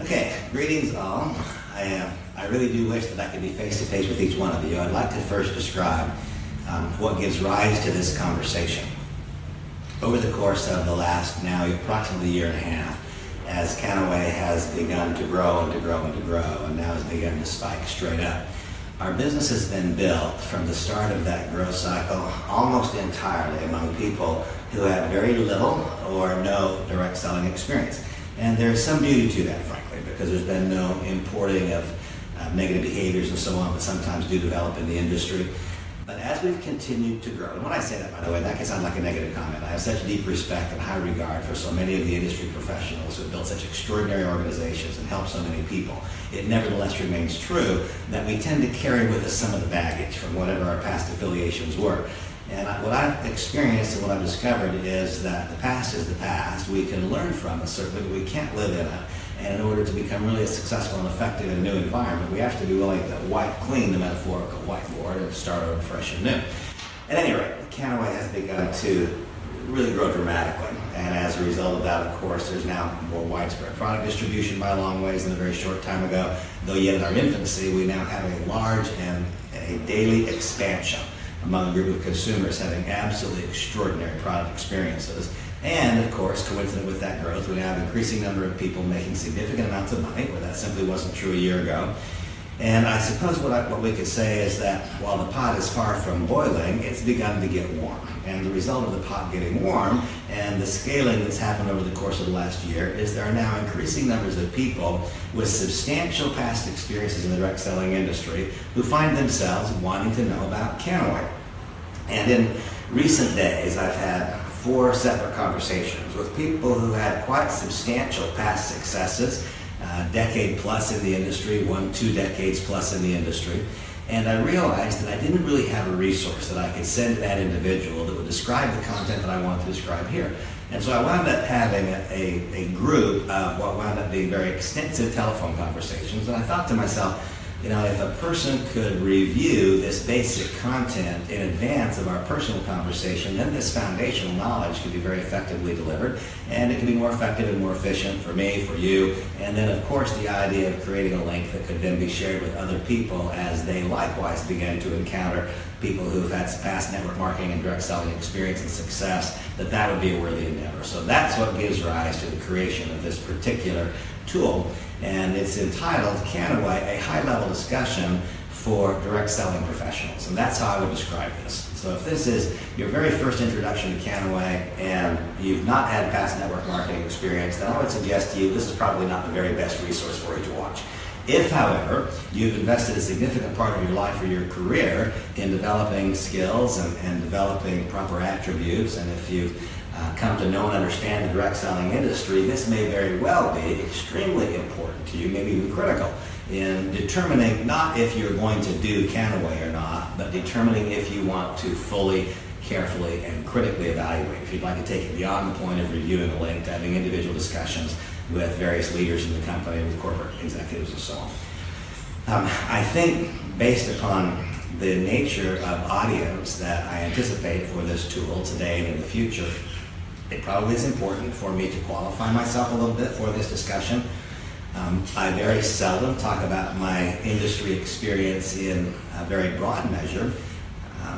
Okay, greetings all. I really do wish that I could be face-to-face with each one of you. I'd like to first describe what gives rise to this conversation. Over the course of the last now approximately year and a half, as Kannaway has begun to grow and to grow and to grow, and now has begun to spike straight up, our business has been built from the start of that growth cycle almost entirely among people who have very little or no direct selling experience. And there's some beauty to that, frankly, because there's been no importing of negative behaviors and so on that sometimes do develop in the industry. But as we've continued to grow, and when I say that, by the way, that can sound like a negative comment. I have such deep respect and high regard for so many of the industry professionals who have built such extraordinary organizations and helped so many people. It nevertheless remains true that we tend to carry with us some of the baggage from whatever our past affiliations were. And what I've experienced and what I've discovered is that the past is the past. We can learn from it, certainly, but we can't live in it. And in order to become really successful and effective in a new environment, we have to be willing to wipe clean the metaphorical whiteboard and start over fresh and new. At any rate, Kannaway has begun to really grow dramatically. And as a result of that, of course, there's now more widespread product distribution by a long ways than a very short time ago. Though yet in our infancy, we now have a large and a daily expansion among a group of consumers having absolutely extraordinary product experiences. And of course, coincident with that growth, we now have an increasing number of people making significant amounts of money, where that simply wasn't true a year ago. And I suppose what we could say is that while the pot is far from boiling, it's begun to get warm. And the result of the pot getting warm and the scaling that's happened over the course of the last year is there are now increasing numbers of people with substantial past experiences in the direct selling industry who find themselves wanting to know about Kannaway. And in recent days, I've had 4 separate conversations with people who had quite substantial past successes, decade plus in the industry, 1-2 decades plus in the industry. And I realized that I didn't really have a resource that I could send to that individual that would describe the content that I wanted to describe here. And so I wound up having a group of what wound up being very extensive telephone conversations. And I thought to myself, you know, if a person could review this basic content in advance of our personal conversation, then this foundational knowledge could be very effectively delivered, and it can be more effective and more efficient for me, for you, and then of course the idea of creating a link that could then be shared with other people as they likewise begin to encounter people who've had past network marketing and direct selling experience and success, that would be a worthy endeavor. So that's what gives rise to the creation of this particular tool, and it's entitled Kannaway, a high-level discussion for direct selling professionals, and that's how I would describe this. So if this is your very first introduction to Kannaway and you've not had past network marketing experience, then I would suggest to you this is probably not the very best resource for you to watch. If, however, you've invested a significant part of your life or your career in developing skills and developing proper attributes, and if you've come to know and understand the direct selling industry, this may very well be extremely important to you, maybe even critical, in determining not if you're going to do Kannaway or not, but determining if you want to fully, carefully, and critically evaluate. If you'd like to take it beyond the point of reviewing a link, to having individual discussions with various leaders in the company, with corporate executives and so on. I think based upon the nature of audience that I anticipate for this tool today and in the future, it probably is important for me to qualify myself a little bit for this discussion. I very seldom talk about my industry experience in a very broad measure.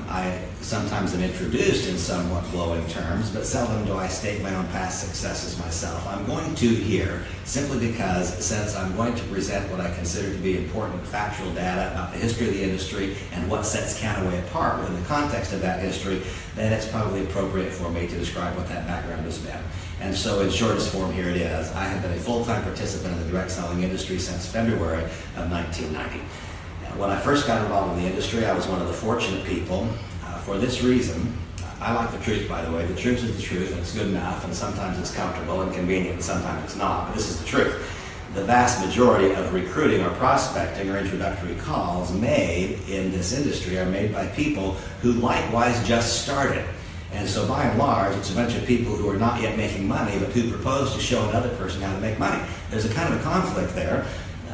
I sometimes am introduced in somewhat glowing terms, but seldom do I state my own past successes myself. I'm going to here simply because, since I'm going to present what I consider to be important factual data about the history of the industry and what sets Kannaway apart within the context of that history, then it's probably appropriate for me to describe what that background has been. And so in shortest form, here it is. I have been a full-time participant in the direct selling industry since February of 1990. When I first got involved in the industry, I was one of the fortunate people. For this reason, I like the truth, by the way. The truth is the truth, and it's good enough, and sometimes it's comfortable and convenient, and sometimes it's not, but this is the truth. The vast majority of recruiting or prospecting or introductory calls made in this industry are made by people who likewise just started. And so by and large, it's a bunch of people who are not yet making money, but who propose to show another person how to make money. There's a kind of a conflict there.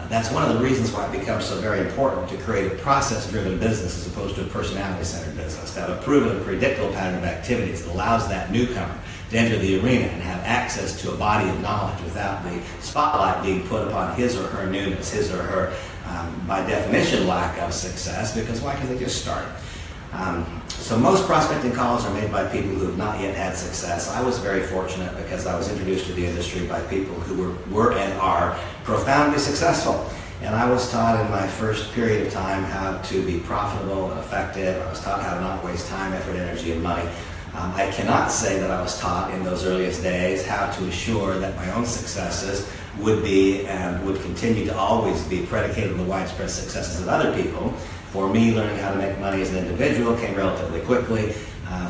That's one of the reasons why it becomes so very important to create a process-driven business as opposed to a personality-centered business. To have a proven and predictable pattern of activities that allows that newcomer to enter the arena and have access to a body of knowledge without the spotlight being put upon his or her newness, his or her, by definition, lack of success. Because why? Because they just started. So most prospecting calls are made by people who have not yet had success. I was very fortunate because I was introduced to the industry by people who were and are profoundly successful. And I was taught in my first period of time how to be profitable and effective. I was taught how to not waste time, effort, energy, and money. I cannot say that I was taught in those earliest days how to assure that my own successes would be and would continue to always be predicated on the widespread successes of other people. For me, learning how to make money as an individual came relatively quickly.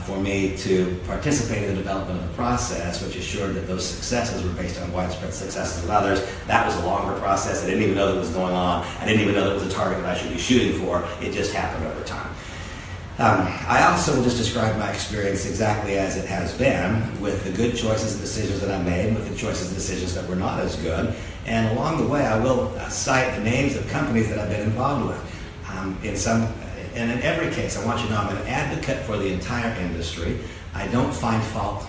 For me to participate in the development of the process, which assured that those successes were based on widespread successes of others, that was a longer process. I didn't even know that was going on. I didn't even know that was a target that I should be shooting for. It just happened over time. I also will just describe my experience exactly as it has been, with the good choices and decisions that I made, with the choices and decisions that were not as good. And along the way, I will cite the names of companies that I've been involved with. And in every case, I want you to know I'm an advocate for the entire industry. I don't find fault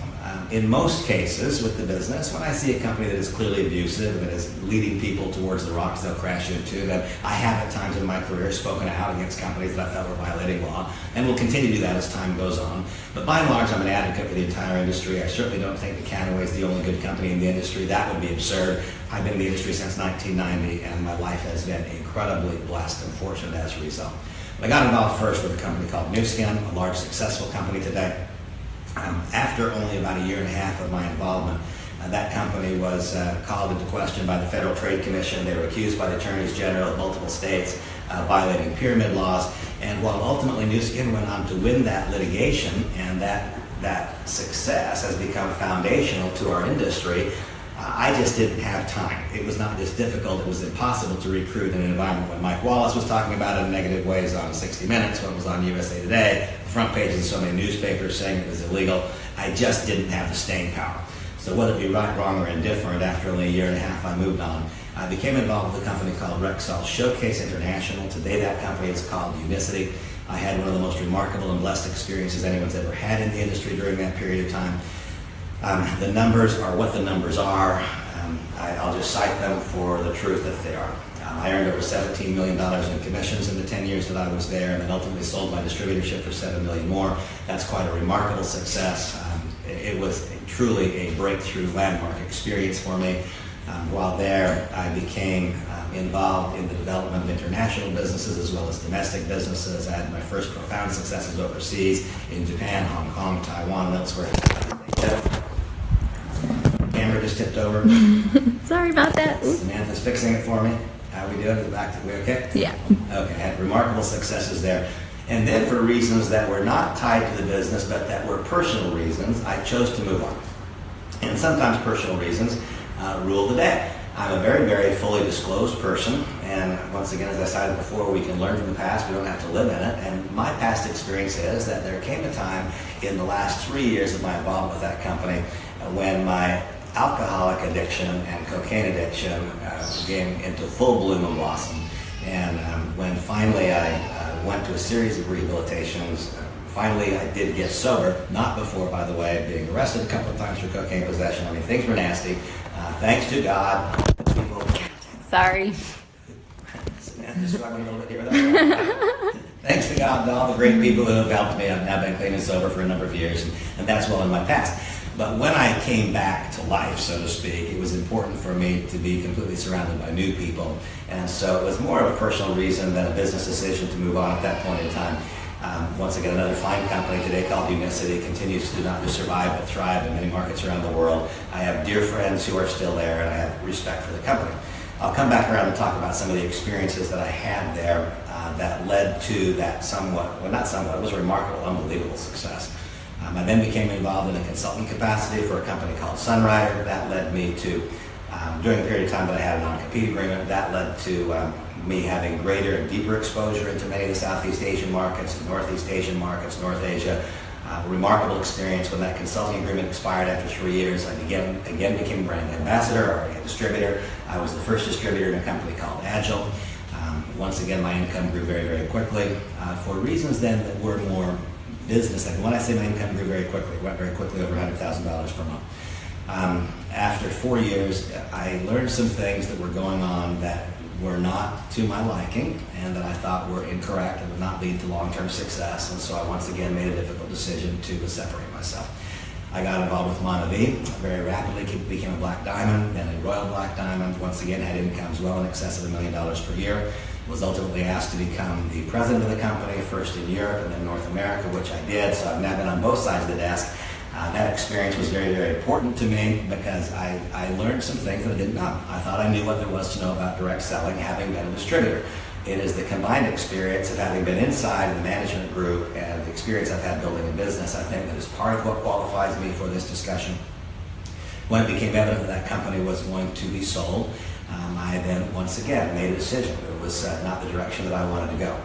in most cases with the business. When I see a company that is clearly abusive and is leading people towards the rocks they'll crash into, then I have at times in my career spoken out against companies that I felt were violating law, and will continue to do that as time goes on. But by and large, I'm an advocate for the entire industry. I certainly don't think that Kannaway is the only good company in the industry. That would be absurd. I've been in the industry since 1990, and my life has been incredibly blessed and fortunate as a result. I got involved first with a company called Nu Skin, a large successful company today. After only about a year and a half of my involvement, that company was called into question by the Federal Trade Commission. They were accused by the attorneys general of multiple states violating pyramid laws. And while ultimately Nu Skin went on to win that litigation, and that success has become foundational to our industry, I just didn't have time. It was not just difficult, it was impossible to recruit in an environment when Mike Wallace was talking about it in negative ways on 60 Minutes, when it was on USA Today, front pages of so many newspapers saying it was illegal. I just didn't have the staying power. So whether it be right, wrong, or indifferent, after only a year and a half I moved on. I became involved with a company called Rexall Showcase International. Today that company is called Unicity. I had one of the most remarkable and blessed experiences anyone's ever had in the industry during that period of time. The numbers are what the numbers are. I'll just cite them for the truth that they are. I earned over $17 million in commissions in the 10 years that I was there, and then ultimately sold my distributorship for $7 million more. That's quite a remarkable success. It was truly a breakthrough landmark experience for me. While there, I became involved in the development of international businesses as well as domestic businesses. I had my first profound successes overseas in Japan, Hong Kong, Taiwan, and elsewhere. Camera just tipped over. Sorry about that. Samantha's fixing it for me. How are we doing? We okay? Yeah. Okay, I had remarkable successes there. And then for reasons that were not tied to the business, but that were personal reasons, I chose to move on. And sometimes personal reasons rule the day. I'm a very, very fully disclosed person. And once again, as I cited before, we can learn from the past. We don't have to live in it. And my past experience is that there came a time in the last 3 years of my involvement with that company when my alcoholic addiction and cocaine addiction came into full bloom and blossom. And when finally I went to a series of rehabilitations, finally I did get sober, not before, by the way, being arrested a couple of times for cocaine possession. I mean, things were nasty. Thanks to God, people... Sorry. Samantha's struggling a little bit here with that. Thanks to God and all the great people who have helped me. I've now been clean and sober for a number of years, and that's well in my past. But when I came back to life, so to speak, it was important for me to be completely surrounded by new people. And so it was more of a personal reason than a business decision to move on at that point in time. Once again, another fine company today called Unicity continues to not just survive but thrive in many markets around the world. I have dear friends who are still there, and I have respect for the company. I'll come back around and talk about some of the experiences that I had there that led to that it was a remarkable, unbelievable success. I then became involved in a consulting capacity for a company called Sunrider. That led me to, during the period of time that I had a non-compete agreement, that led to me having greater and deeper exposure into many of the Southeast Asian markets, Northeast Asian markets, North Asia. Remarkable experience. When that consulting agreement expired after 3 years, I again became a brand ambassador or a distributor. I was the first distributor in a company called Agile. Once again, my income grew very, very quickly for reasons then that were more business. Like when I say my income grew very quickly, it went very quickly over $100,000 per month. After 4 years, I learned some things that were going on that were not to my liking and that I thought were incorrect and would not lead to long-term success. And so I once again made a difficult decision to separate myself. I got involved with Kannaway, very rapidly became a black diamond, then a royal black diamond. Once again had incomes well in excess of $1 million per year. Was ultimately asked to become the president of the company, first in Europe and then North America, which I did. So I've now been on both sides of the desk. That experience was very, very important to me because I learned some things that I didn't know. I thought I knew what there was to know about direct selling, having been a distributor. It is the combined experience of having been inside of the management group and the experience I've had building a business, I think, that is part of what qualifies me for this discussion. When it became evident that company was going to be sold, I then once again made a decision. It was not the direction that I wanted to go.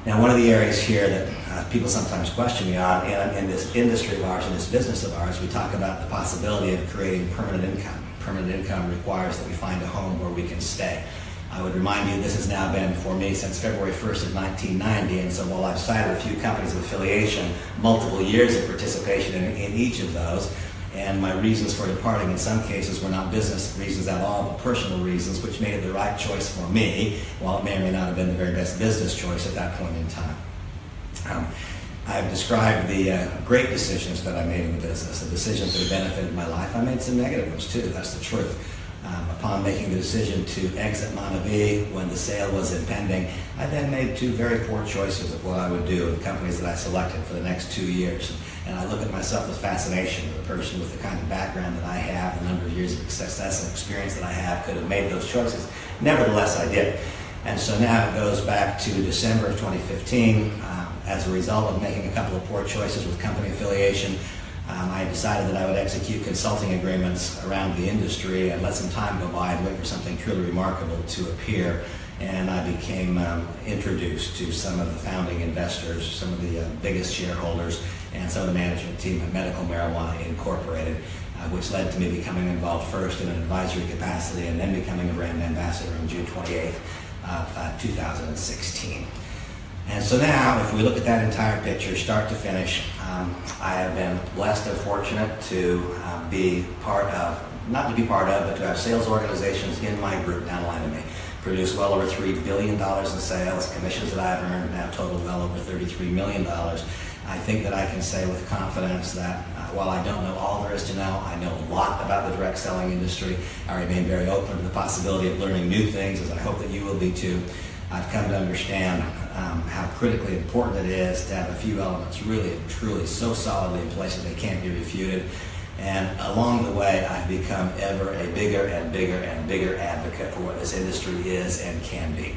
Now, one of the areas here that people sometimes question me on, and in this industry of ours, in this business of ours, we talk about the possibility of creating permanent income. Permanent income requires that we find a home where we can stay. I would remind you this has now been for me since February 1st of 1990, and so while I've cited a few companies of affiliation, multiple years of participation in each of those, and my reasons for departing in some cases were not business reasons at all, but personal reasons, which made it the right choice for me, while it may or may not have been the very best business choice at that point in time. I've described the great decisions that I made in the business, the decisions that have benefited my life. I made some negative ones too, that's the truth. Upon making the decision to exit Kannaway when the sale was impending, I then made two very poor choices of what I would do in the companies that I selected for the next 2 years. And I look at myself with fascination. A person with the kind of background that I have, the number of years of success and experience that I have, could have made those choices. Nevertheless, I did. And so now it goes back to December of 2015. As a result of making a couple of poor choices with company affiliation, I decided that I would execute consulting agreements around the industry and let some time go by and wait for something truly remarkable to appear. And I became introduced to some of the founding investors, some of the biggest shareholders, and some of the management team at Medical Marijuana Incorporated, which led to me becoming involved first in an advisory capacity and then becoming a brand ambassador on June 28th of 2016. And so now, if we look at that entire picture, start to finish, I have been blessed and fortunate to be part of, not to be part of, but to have sales organizations in my group down the line of me. Produce well over $3 billion in sales, commissions that I've earned now total well over $33 million. I think that I can say with confidence that while I don't know all there is to know, I know a lot about the direct selling industry. I remain very open to the possibility of learning new things, as I hope that you will be too. I've come to understand how critically important it is to have a few elements really and truly so solidly in place that they can't be refuted. And along the way, I've become ever a bigger and bigger and bigger advocate for what this industry is and can be.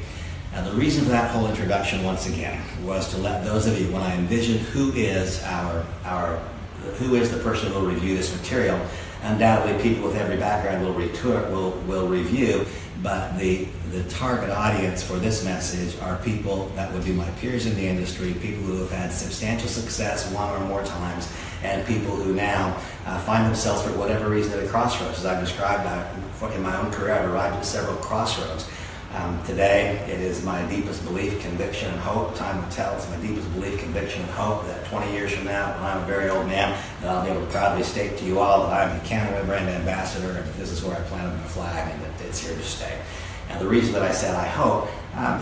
Now, the reason for that whole introduction, once again, was to let those of you, when I envisioned who is the person who will review this material, undoubtedly people with every background will review, but the target audience for this message are people that would be my peers in the industry, people who have had substantial success one or more times, and people who now find themselves for whatever reason at a crossroads. As I've described in my own career, I've arrived at several crossroads. Today, it is my deepest belief, conviction, and hope. Time will tell. It's my deepest belief, conviction, and hope that 20 years from now, when I'm a very old man, that I'll be able to proudly state to you all that I'm the Kannaway brand ambassador, and that this is where I planted my flag, and that it's here to stay. And the reason that I said I hope,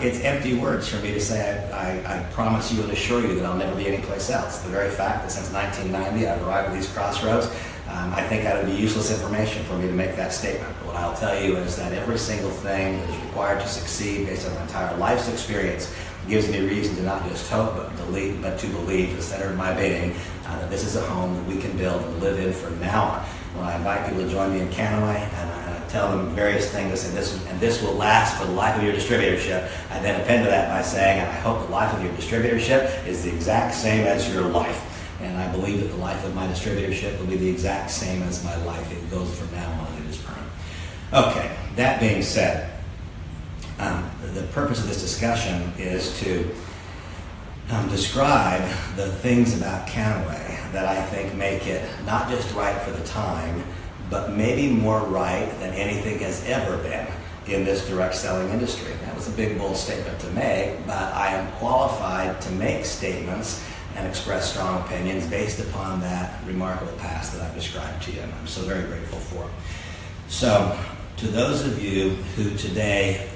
it's empty words for me to say I promise you and assure you that I'll never be anyplace else. The very fact that since 1990 I've arrived at these crossroads, I think that would be useless information for me to make that statement. But what I'll tell you is that every single thing that is required to succeed based on my entire life's experience gives me reason to not just hope, but to believe, the center of my being, that this is a home that we can build and live in from now on. When I invite people to join me in Kannaway, and I tell them various things, and this will last for the life of your distributorship, I then append to that by saying, and I hope the life of your distributorship is the exact same as your life. And I believe that the life of my distributorship will be the exact same as my life. It goes from now on, it is permanent. Okay, that being said, the purpose of this discussion is to describe the things about Kannaway that I think make it not just right for the time, but maybe more right than anything has ever been in this direct selling industry. That was a big, bold statement to make, but I am qualified to make statements and express strong opinions based upon that remarkable past that I've described to you, and I'm so very grateful for. So, to those of you who today,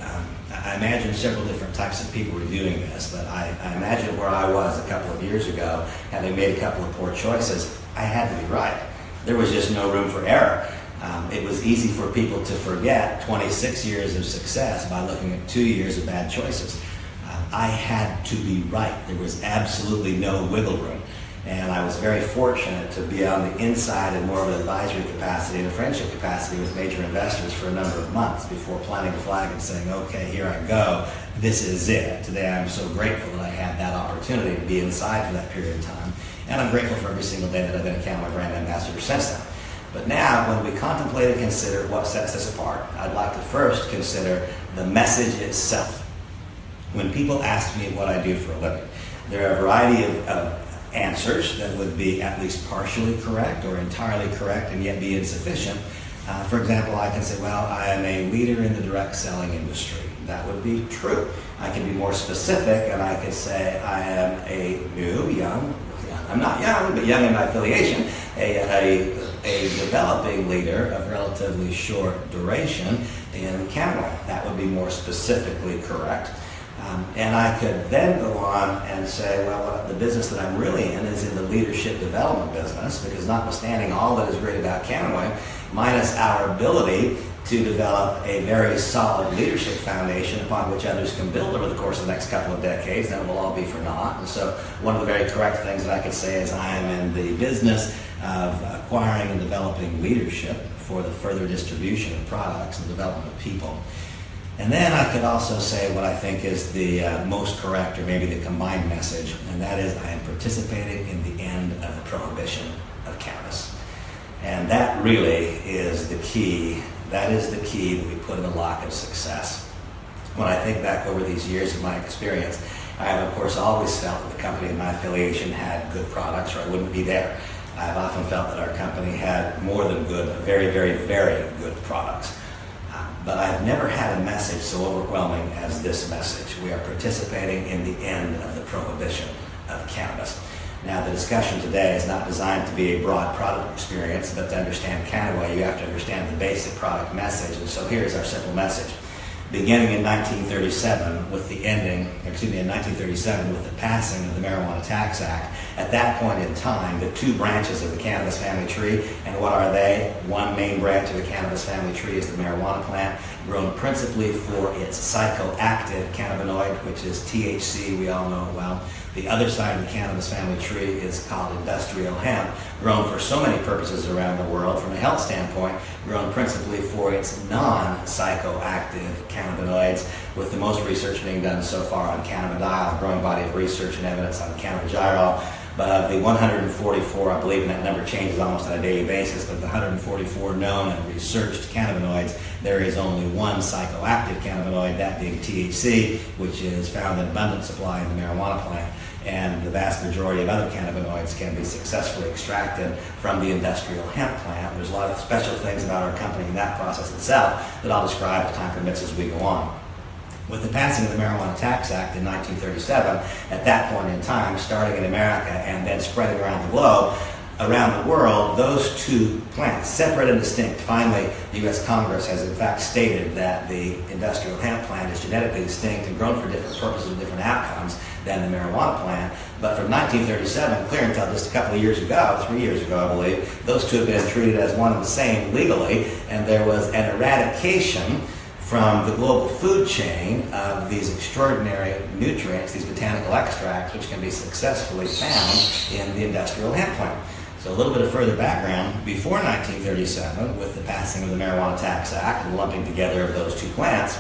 I imagine several different types of people reviewing this, but I imagine where I was a couple of years ago, having made a couple of poor choices, I had to be right. There was just no room for error. It was easy for people to forget 26 years of success by looking at 2 years of bad choices. I had to be right. There was absolutely no wiggle room. And I was very fortunate to be on the inside in more of an advisory capacity and a friendship capacity with major investors for a number of months before planting a flag and saying, okay, here I go. This is it. Today I'm so grateful that I had that opportunity to be inside for that period of time. And I'm grateful for every single day that I've been a Kannaway brand ambassador since then. But now, when we contemplate and consider what sets us apart, I'd like to first consider the message itself. When people ask me what I do for a living, there are a variety of answers that would be at least partially correct or entirely correct and yet be insufficient. For example, I can say, well, I am a leader in the direct selling industry. That would be true. I can be more specific and I could say I am a I'm not young, but young in my affiliation, a developing leader of relatively short duration in Kannaway. That would be more specifically correct. And I could then go on and say, well, the business that I'm really in is in the leadership development business, because notwithstanding all that is great about Kannaway, minus our ability to develop a very solid leadership foundation upon which others can build over the course of the next couple of decades, then it will all be for naught. And so one of the very correct things that I could say is I am in the business of acquiring and developing leadership for the further distribution of products and development of people. And then I could also say what I think is the most correct, or maybe the combined message, and that is I am participating in the end of the prohibition of cannabis. And that really is the key. That is the key that we put in the lock of success. When I think back over these years of my experience, I have, of course, always felt that the company in my affiliation had good products, or I wouldn't be there. I've often felt that our company had more than good, very, very, very good products. But I've never had a message so overwhelming as this message. We are participating in the end of the prohibition of cannabis. Now, the discussion today is not designed to be a broad product experience, but to understand Kannaway, you have to understand the basic product message. And so here's our simple message. Beginning in 1937 with the passing of the Marijuana Tax Act, at that point in time, the two branches of the cannabis family tree, and what are they? One main branch of the cannabis family tree is the marijuana plant, grown principally for its psychoactive cannabinoid, which is THC, we all know it well. The other side of the cannabis family tree is called industrial hemp, grown for so many purposes around the world. From a health standpoint, grown principally for its non-psychoactive cannabinoids, with the most research being done so far on cannabidiol, a growing body of research and evidence on cannabigerol. But of the 144, I believe, and that number changes almost on a daily basis, but the 144 known and researched cannabinoids, there is only one psychoactive cannabinoid, that being THC, which is found in abundant supply in the marijuana plant. And the vast majority of other cannabinoids can be successfully extracted from the industrial hemp plant. There's a lot of special things about our company in that process itself that I'll describe if time permits as we go on. With the passing of the Marijuana Tax Act in 1937, at that point in time, starting in America and then spreading around the globe, around the world, those two plants, separate and distinct. Finally, the U.S. Congress has in fact stated that the industrial hemp plant is genetically distinct and grown for different purposes and different outcomes than the marijuana plant. But from 1937, clear until just a couple of years ago, 3 years ago I believe, those two have been treated as one and the same legally, and there was an eradication from the global food chain of these extraordinary nutrients, these botanical extracts, which can be successfully found in the industrial hemp plant. So a little bit of further background, before 1937, with the passing of the Marijuana Tax Act and lumping together of those two plants,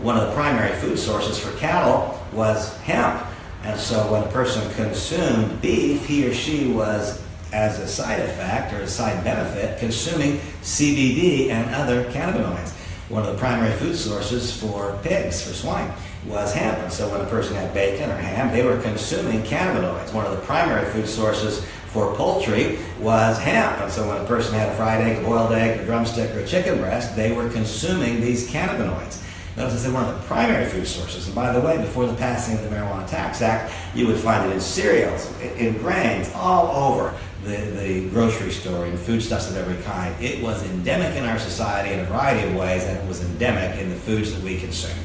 one of the primary food sources for cattle was hemp. And so when a person consumed beef, he or she was, as a side effect or a side benefit, consuming CBD and other cannabinoids. One of the primary food sources for pigs, for swine, was hemp. And so when a person had bacon or ham, they were consuming cannabinoids. One of the primary food sources for poultry was hemp. And so when a person had a fried egg, a boiled egg, a drumstick, or a chicken breast, they were consuming these cannabinoids. Notice I said one of the primary food sources. And by the way, before the passing of the Marijuana Tax Act, you would find it in cereals, in grains, all over the grocery store, in foodstuffs of every kind. It was endemic in our society in a variety of ways, and it was endemic in the foods that we consume.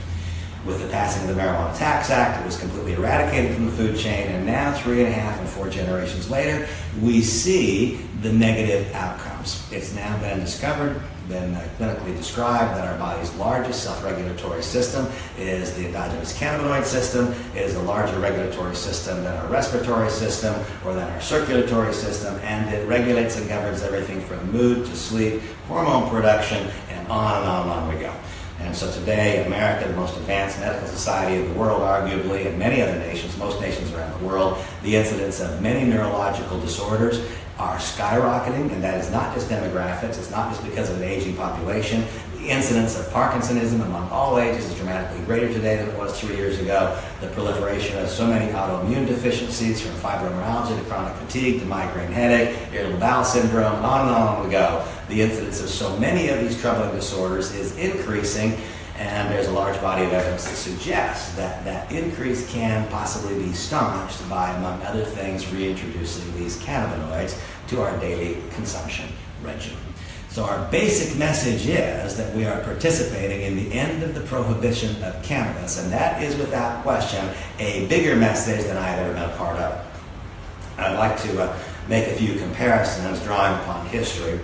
With the passing of the Marijuana Tax Act, it was completely eradicated from the food chain, and now 3.5 and 4 generations later, we see the negative outcomes. It's now been discovered, been clinically described, that our body's largest self-regulatory system is the endogenous cannabinoid system. It is a larger regulatory system than our respiratory system or than our circulatory system, and it regulates and governs everything from mood to sleep, hormone production, and on we go. And so today in America, the most advanced medical society in the world, arguably, and many other nations, most nations around the world, the incidence of many neurological disorders are skyrocketing, and that is not just demographics, it's not just because of an aging population. The incidence of Parkinsonism among all ages is dramatically greater today than it was 3 years ago. The proliferation of so many autoimmune deficiencies, from fibromyalgia to chronic fatigue to migraine headache, irritable bowel syndrome, and on we go. The incidence of so many of these troubling disorders is increasing, and there's a large body of evidence that suggests that that increase can possibly be staunched by, among other things, reintroducing these cannabinoids to our daily consumption regimen. So our basic message is that we are participating in the end of the prohibition of cannabis, and that is without question a bigger message than I have ever been a part of. I'd like to make a few comparisons drawing upon history.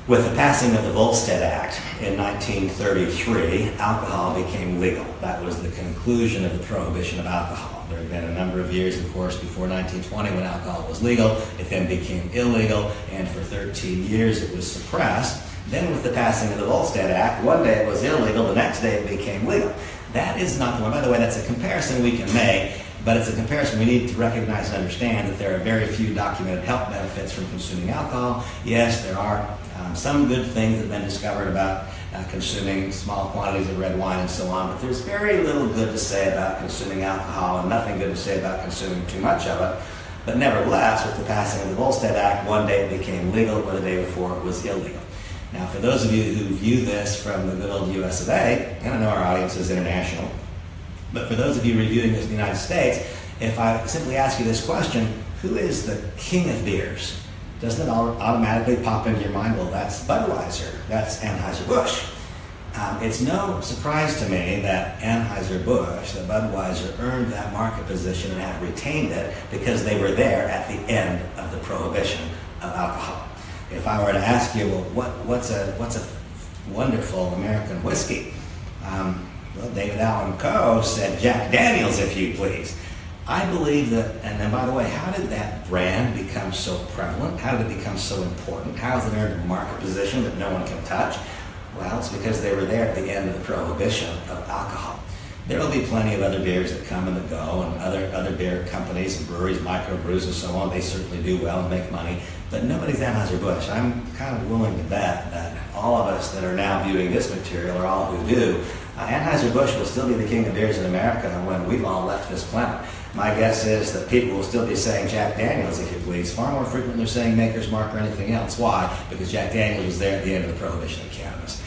With the passing of the Volstead Act in 1933, alcohol became legal. That was the conclusion of the prohibition of alcohol. There had been a number of years, of course, before 1920 when alcohol was legal. It then became illegal, and for 13 years it was suppressed. Then with the passing of the Volstead Act, one day it was illegal, the next day it became legal. That is not the one. By the way, that's a comparison we can make, but it's a comparison we need to recognize and understand that there are very few documented health benefits from consuming alcohol. Yes, there are some good things that have been discovered about consuming small quantities of red wine and so on, but there's very little good to say about consuming alcohol and nothing good to say about consuming too much of it. But nevertheless, with the passing of the Volstead Act, one day it became legal, but the day before it was illegal. Now, for those of you who view this from the good old US of A, and I know our audience is international, but for those of you reviewing this in the United States, if I simply ask you this question, who is the king of beers? Doesn't it automatically pop into your mind, well, that's Budweiser, that's Anheuser-Busch. It's no surprise to me that Anheuser-Busch, that Budweiser, earned that market position and have retained it because they were there at the end of the prohibition of alcohol. If I were to ask you, well, what's a wonderful American whiskey? Well, David Allan Coe said Jack Daniels, if you please. I believe that, and by the way, how did that brand become so prevalent? How did it become so important? How has it earned a market position that no one can touch? Well, it's because they were there at the end of the prohibition of alcohol. There will be plenty of other beers that come and that go, and other beer companies and breweries, microbrews and so on, they certainly do well and make money, but nobody's Anheuser-Busch. I'm kind of willing to bet that all of us that are now viewing this material, or all who do, Anheuser-Busch will still be the king of beers in America when we've all left this planet. My guess is that people will still be saying Jack Daniels, if you please, far more frequently than saying Maker's Mark or anything else. Why? Because Jack Daniels was there at the end of the prohibition of cannabis.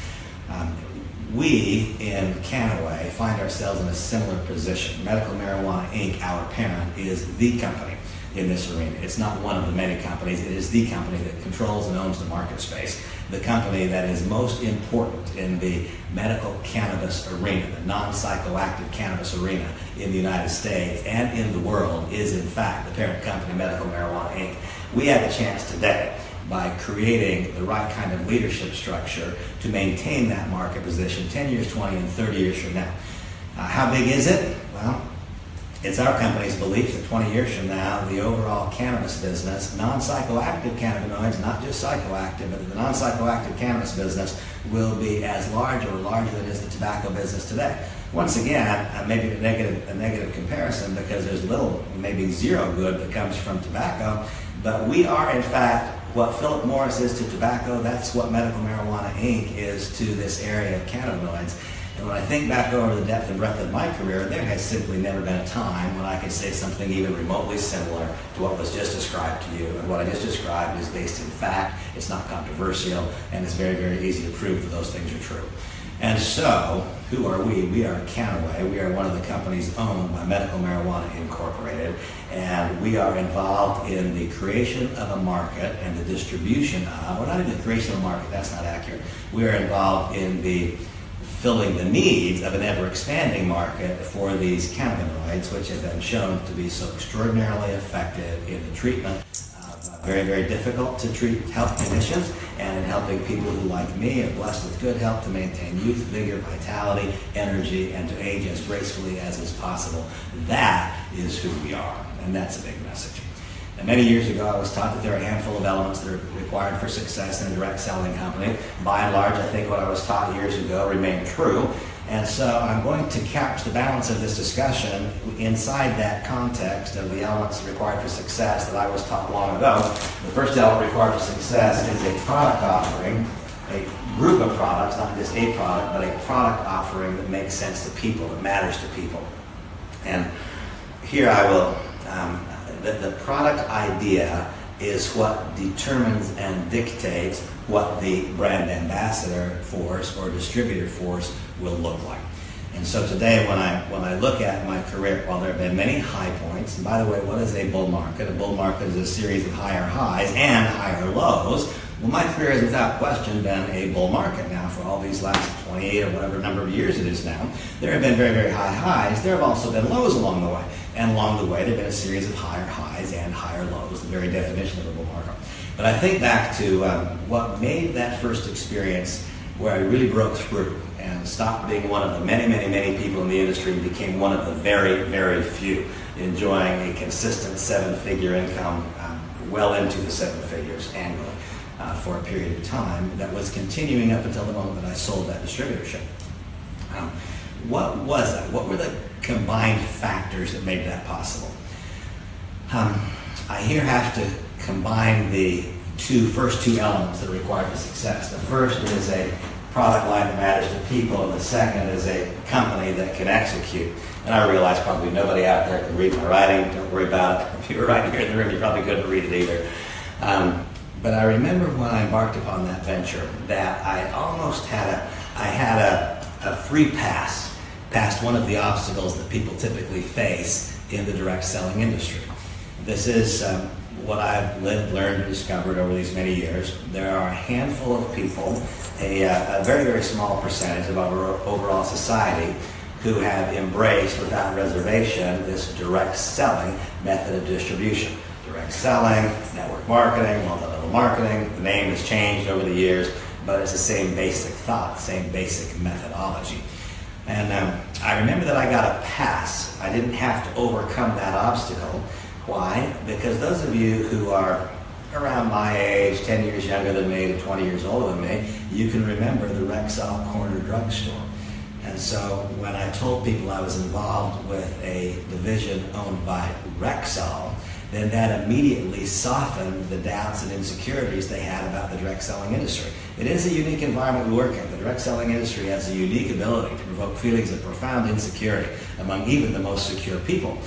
We in Kannaway find ourselves in a similar position. Medical Marijuana Inc., our parent, is the company in this arena. It's not one of the many companies. It is the company that controls and owns the market space. The company that is most important in the medical cannabis arena, the non-psychoactive cannabis arena in the United States and in the world is, in fact, the parent company, Medical Marijuana Inc. We have a chance today, by creating the right kind of leadership structure, to maintain that market position 10 years, 20, and 30 years from now. How big is it? Well, it's our company's belief that 20 years from now, the overall cannabis business, non-psychoactive cannabinoids, not just psychoactive, but the non-psychoactive cannabis business will be as large or larger than is the tobacco business today. Once again, maybe a negative comparison, because there's little, maybe zero good that comes from tobacco, but we are, in fact, what Philip Morris is to tobacco, that's what Medical Marijuana Inc. is to this area of cannabinoids. And when I think back over the depth and breadth of my career, there has simply never been a time when I could say something even remotely similar to what was just described to you. And what I just described is based in fact, it's not controversial, and it's very, very easy to prove that those things are true. And so, who are we? We are Kannaway. We are one of the companies owned by Medical Marijuana Incorporated, and we are involved in the creation of a market and the distribution of, well, not even the creation of a market, that's not accurate. We are involved in the filling the needs of an ever-expanding market for these cannabinoids, which have been shown to be so extraordinarily effective in the treatment of very, very difficult to treat health conditions, and in helping people who, like me, are blessed with good health to maintain youth, vigor, vitality, energy, and to age as gracefully as is possible. That is who we are, and that's a big message. And many years ago, I was taught that there are a handful of elements that are required for success in a direct selling company. By and large, I think what I was taught years ago remained true. And so I'm going to couch the balance of this discussion inside that context of the elements required for success that I was taught long ago. The first element required for success is a product offering, a group of products, not just a product, but a product offering that makes sense to people, that matters to people. And here I will... The product idea is what determines and dictates what the brand ambassador force or distributor force will look like. And so today when I look at my career, while there have been many high points, and by the way, what is a bull market? A bull market is a series of higher highs and higher lows. Well, my career has without question been a bull market now for all these last 28 or whatever number of years it is now. There have been very, very high highs. There have also been lows along the way. And along the way, there have been a series of higher highs and higher lows, the very definition of a bull market. But I think back to what made that first experience where I really broke through and stopped being one of the many, many, many people in the industry and became one of the very, very few enjoying a consistent seven-figure income well into the seven figures annually. For a period of time that was continuing up until the moment that I sold that distributorship. What was that? What were the combined factors that made that possible? I here have to combine the first two elements that are required for success. The first is a product line that matters to people, and the second is a company that can execute. And I realize probably nobody out there can read my writing. Don't worry about it. If you were right here in the room, you probably couldn't read it either. But I remember when I embarked upon that venture that I almost had a free pass past one of the obstacles that people typically face in the direct selling industry. This is what I've lived, learned, and discovered over these many years. There are a handful of people, a very, very small percentage of our overall society, who have embraced without reservation this direct selling method of distribution. Direct selling, network marketing, multi-level marketing. The name has changed over the years, but it's the same basic thought, same basic methodology. And I remember that I got a pass. I didn't have to overcome that obstacle. Why? Because those of you who are around my age, 10 years younger than me to 20 years older than me, you can remember the Rexall corner drugstore. And so when I told people I was involved with a division owned by Rexall, then that immediately softened the doubts and insecurities they had about the direct selling industry. It is a unique environment we work in. The direct selling industry has a unique ability to provoke feelings of profound insecurity among even the most secure people.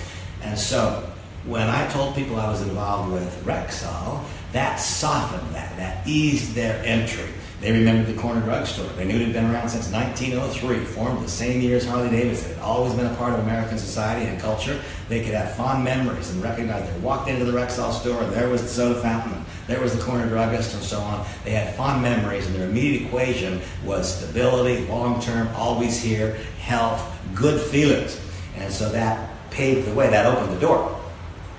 And so when I told people I was involved with Rexall, that softened that eased their entry. They remembered the corner drugstore. They knew it had been around since 1903, formed the same year as Harley-Davidson. It had always been a part of American society and culture. They could have fond memories and recognize they walked into the Rexall store and there was the soda fountain, and there was the corner druggist, and so on. They had fond memories, and their immediate equation was stability, long-term, always here, health, good feelings. And so that paved the way, that opened the door.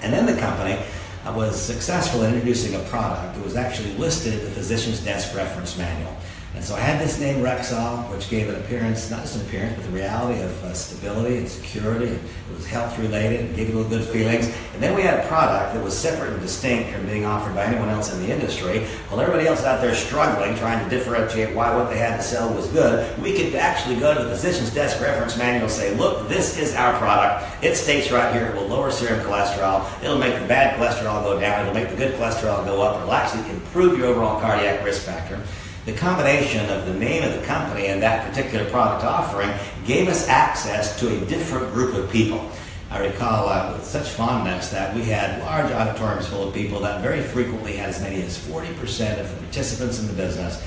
And then the company was successful in introducing a product that was actually listed in the physician's desk reference manual. And so I had this name Rexall, which gave an appearance, not just an appearance, but the reality of stability and security. And it was health related and gave you good feelings. And then we had a product that was separate and distinct from being offered by anyone else in the industry. While everybody else out there struggling, trying to differentiate why what they had to sell was good, we could actually go to the physician's desk reference manual and say, look, this is our product. It states right here it will lower serum cholesterol. It'll make the bad cholesterol go down. It'll make the good cholesterol go up. It'll actually improve your overall cardiac risk factor. The combination of the name of the company and that particular product offering gave us access to a different group of people. I recall with such fondness that we had large auditoriums full of people that very frequently had as many as 40% of the participants in the business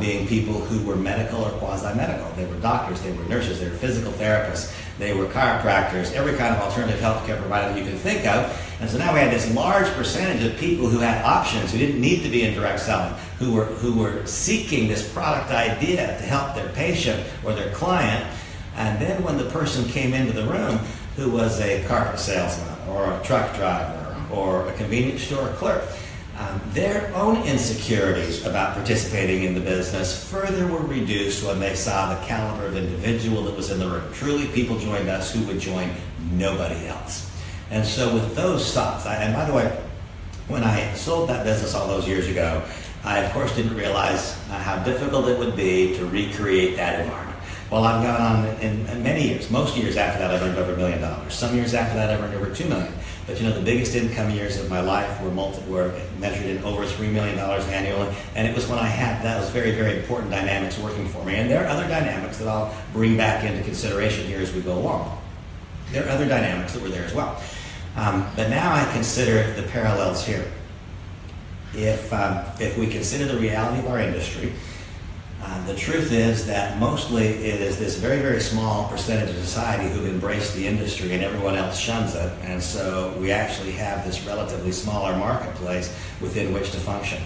being people who were medical or quasi-medical. They were doctors, they were nurses, they were physical therapists, they were chiropractors, every kind of alternative healthcare provider that you can think of. And so now we had this large percentage of people who had options, who didn't need to be in direct selling, who were seeking this product idea to help their patient or their client. And then when the person came into the room who was a carpet salesman or a truck driver or a convenience store clerk, their own insecurities about participating in the business further were reduced when they saw the caliber of individual that was in the room. Truly, people joined us who would join nobody else. And so with those thoughts, and by the way, when I sold that business all those years ago, I of course didn't realize how difficult it would be to recreate that environment. Well, I've gone on in many years. Most years after that, I've earned over $1 million. Some years after that, I've earned over $2 million. But the biggest income years of my life were measured in over $3 million annually. And it was when I had those very, very important dynamics working for me. And there are other dynamics that I'll bring back into consideration here as we go along. There are other dynamics that were there as well. But now I consider the parallels here. If we consider the reality of our industry, the truth is that mostly it is this very, very small percentage of society who've embraced the industry and everyone else shuns it. And so we actually have this relatively smaller marketplace within which to function.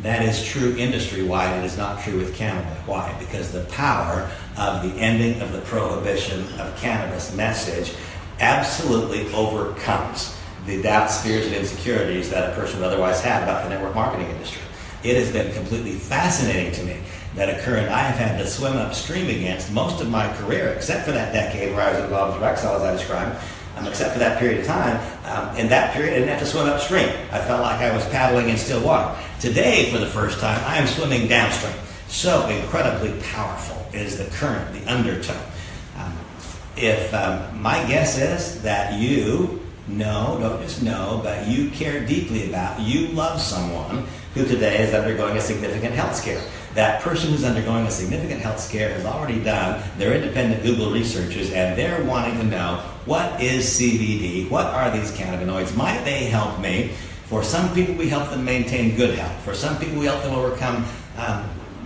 That is true industry-wide. It is not true with cannabis. Why? Because the power of the ending of the prohibition of cannabis message absolutely overcomes the doubts, fears, and insecurities that a person would otherwise have about the network marketing industry. It has been completely fascinating to me that a current I have had to swim upstream against most of my career, except for that decade where I was involved with direct sell, as I described, except for that period of time. In that period, I didn't have to swim upstream. I felt like I was paddling in still water. Today, for the first time, I am swimming downstream. So incredibly powerful is the current, the undertow. My guess is that you know, don't just know, but you care deeply about, you love someone who today is undergoing a significant health scare. That person who's undergoing a significant health scare has already done their independent Google researches, and they're wanting to know, what is CBD? What are these cannabinoids? Might they help me? For some people, we help them maintain good health. For some people, we help them overcome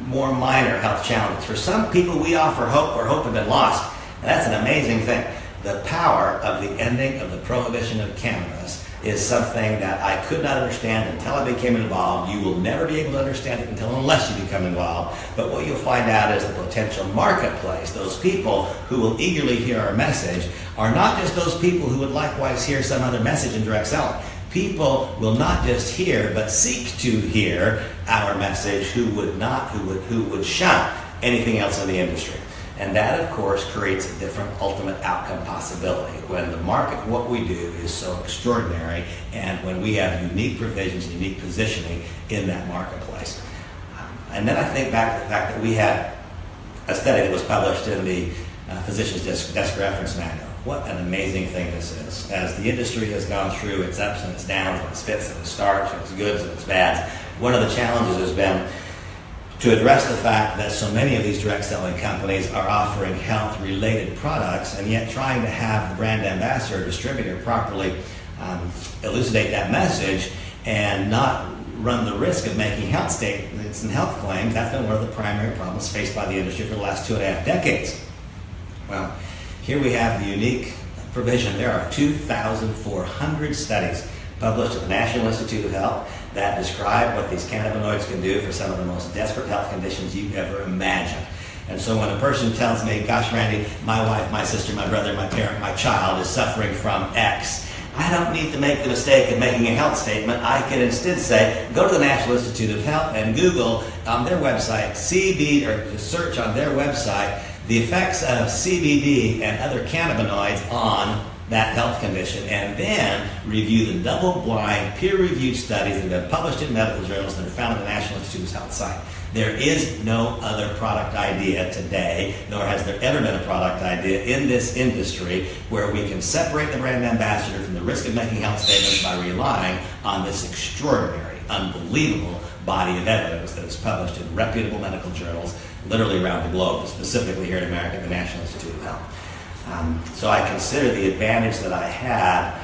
more minor health challenges. For some people, we offer hope where hope had been lost. And that's an amazing thing. The power of the ending of the prohibition of cannabis is something that I could not understand until I became involved. You will never be able to understand it unless you become involved. But what you'll find out is the potential marketplace. Those people who will eagerly hear our message are not just those people who would likewise hear some other message in direct selling. People will not just hear, but seek to hear our message who would shun anything else in the industry. And that, of course, creates a different ultimate outcome possibility when the market, what we do, is so extraordinary, and when we have unique provisions and unique positioning in that marketplace. And then I think back to the fact that we had a study that was published in the Physician's Desk Reference Manual. What an amazing thing this is. As the industry has gone through its ups and its downs, its fits and its starts, its goods and its bads, one of the challenges has been to address the fact that so many of these direct selling companies are offering health-related products, and yet trying to have the brand ambassador or distributor properly elucidate that message and not run the risk of making health statements and health claims. That's been one of the primary problems faced by the industry for the last 2.5 decades. Well, here we have the unique provision. There are 2,400 studies published at the National Institute of Health that describe what these cannabinoids can do for some of the most desperate health conditions you've ever imagined. And so when a person tells me, gosh, Randy, my wife, my sister, my brother, my parent, my child is suffering from X, I don't need to make the mistake of making a health statement. I can instead say, go to the National Institute of Health and Google on their website, CBD, or search on their website the effects of CBD and other cannabinoids on that health condition, and then review the double-blind, peer-reviewed studies that have been published in medical journals that are found on the National Institute of Health site. There is no other product idea today, nor has there ever been a product idea in this industry where we can separate the brand ambassador from the risk of making health statements by relying on this extraordinary, unbelievable body of evidence that is published in reputable medical journals literally around the globe, specifically here in America at the National Institute of Health. So I consider the advantage that I had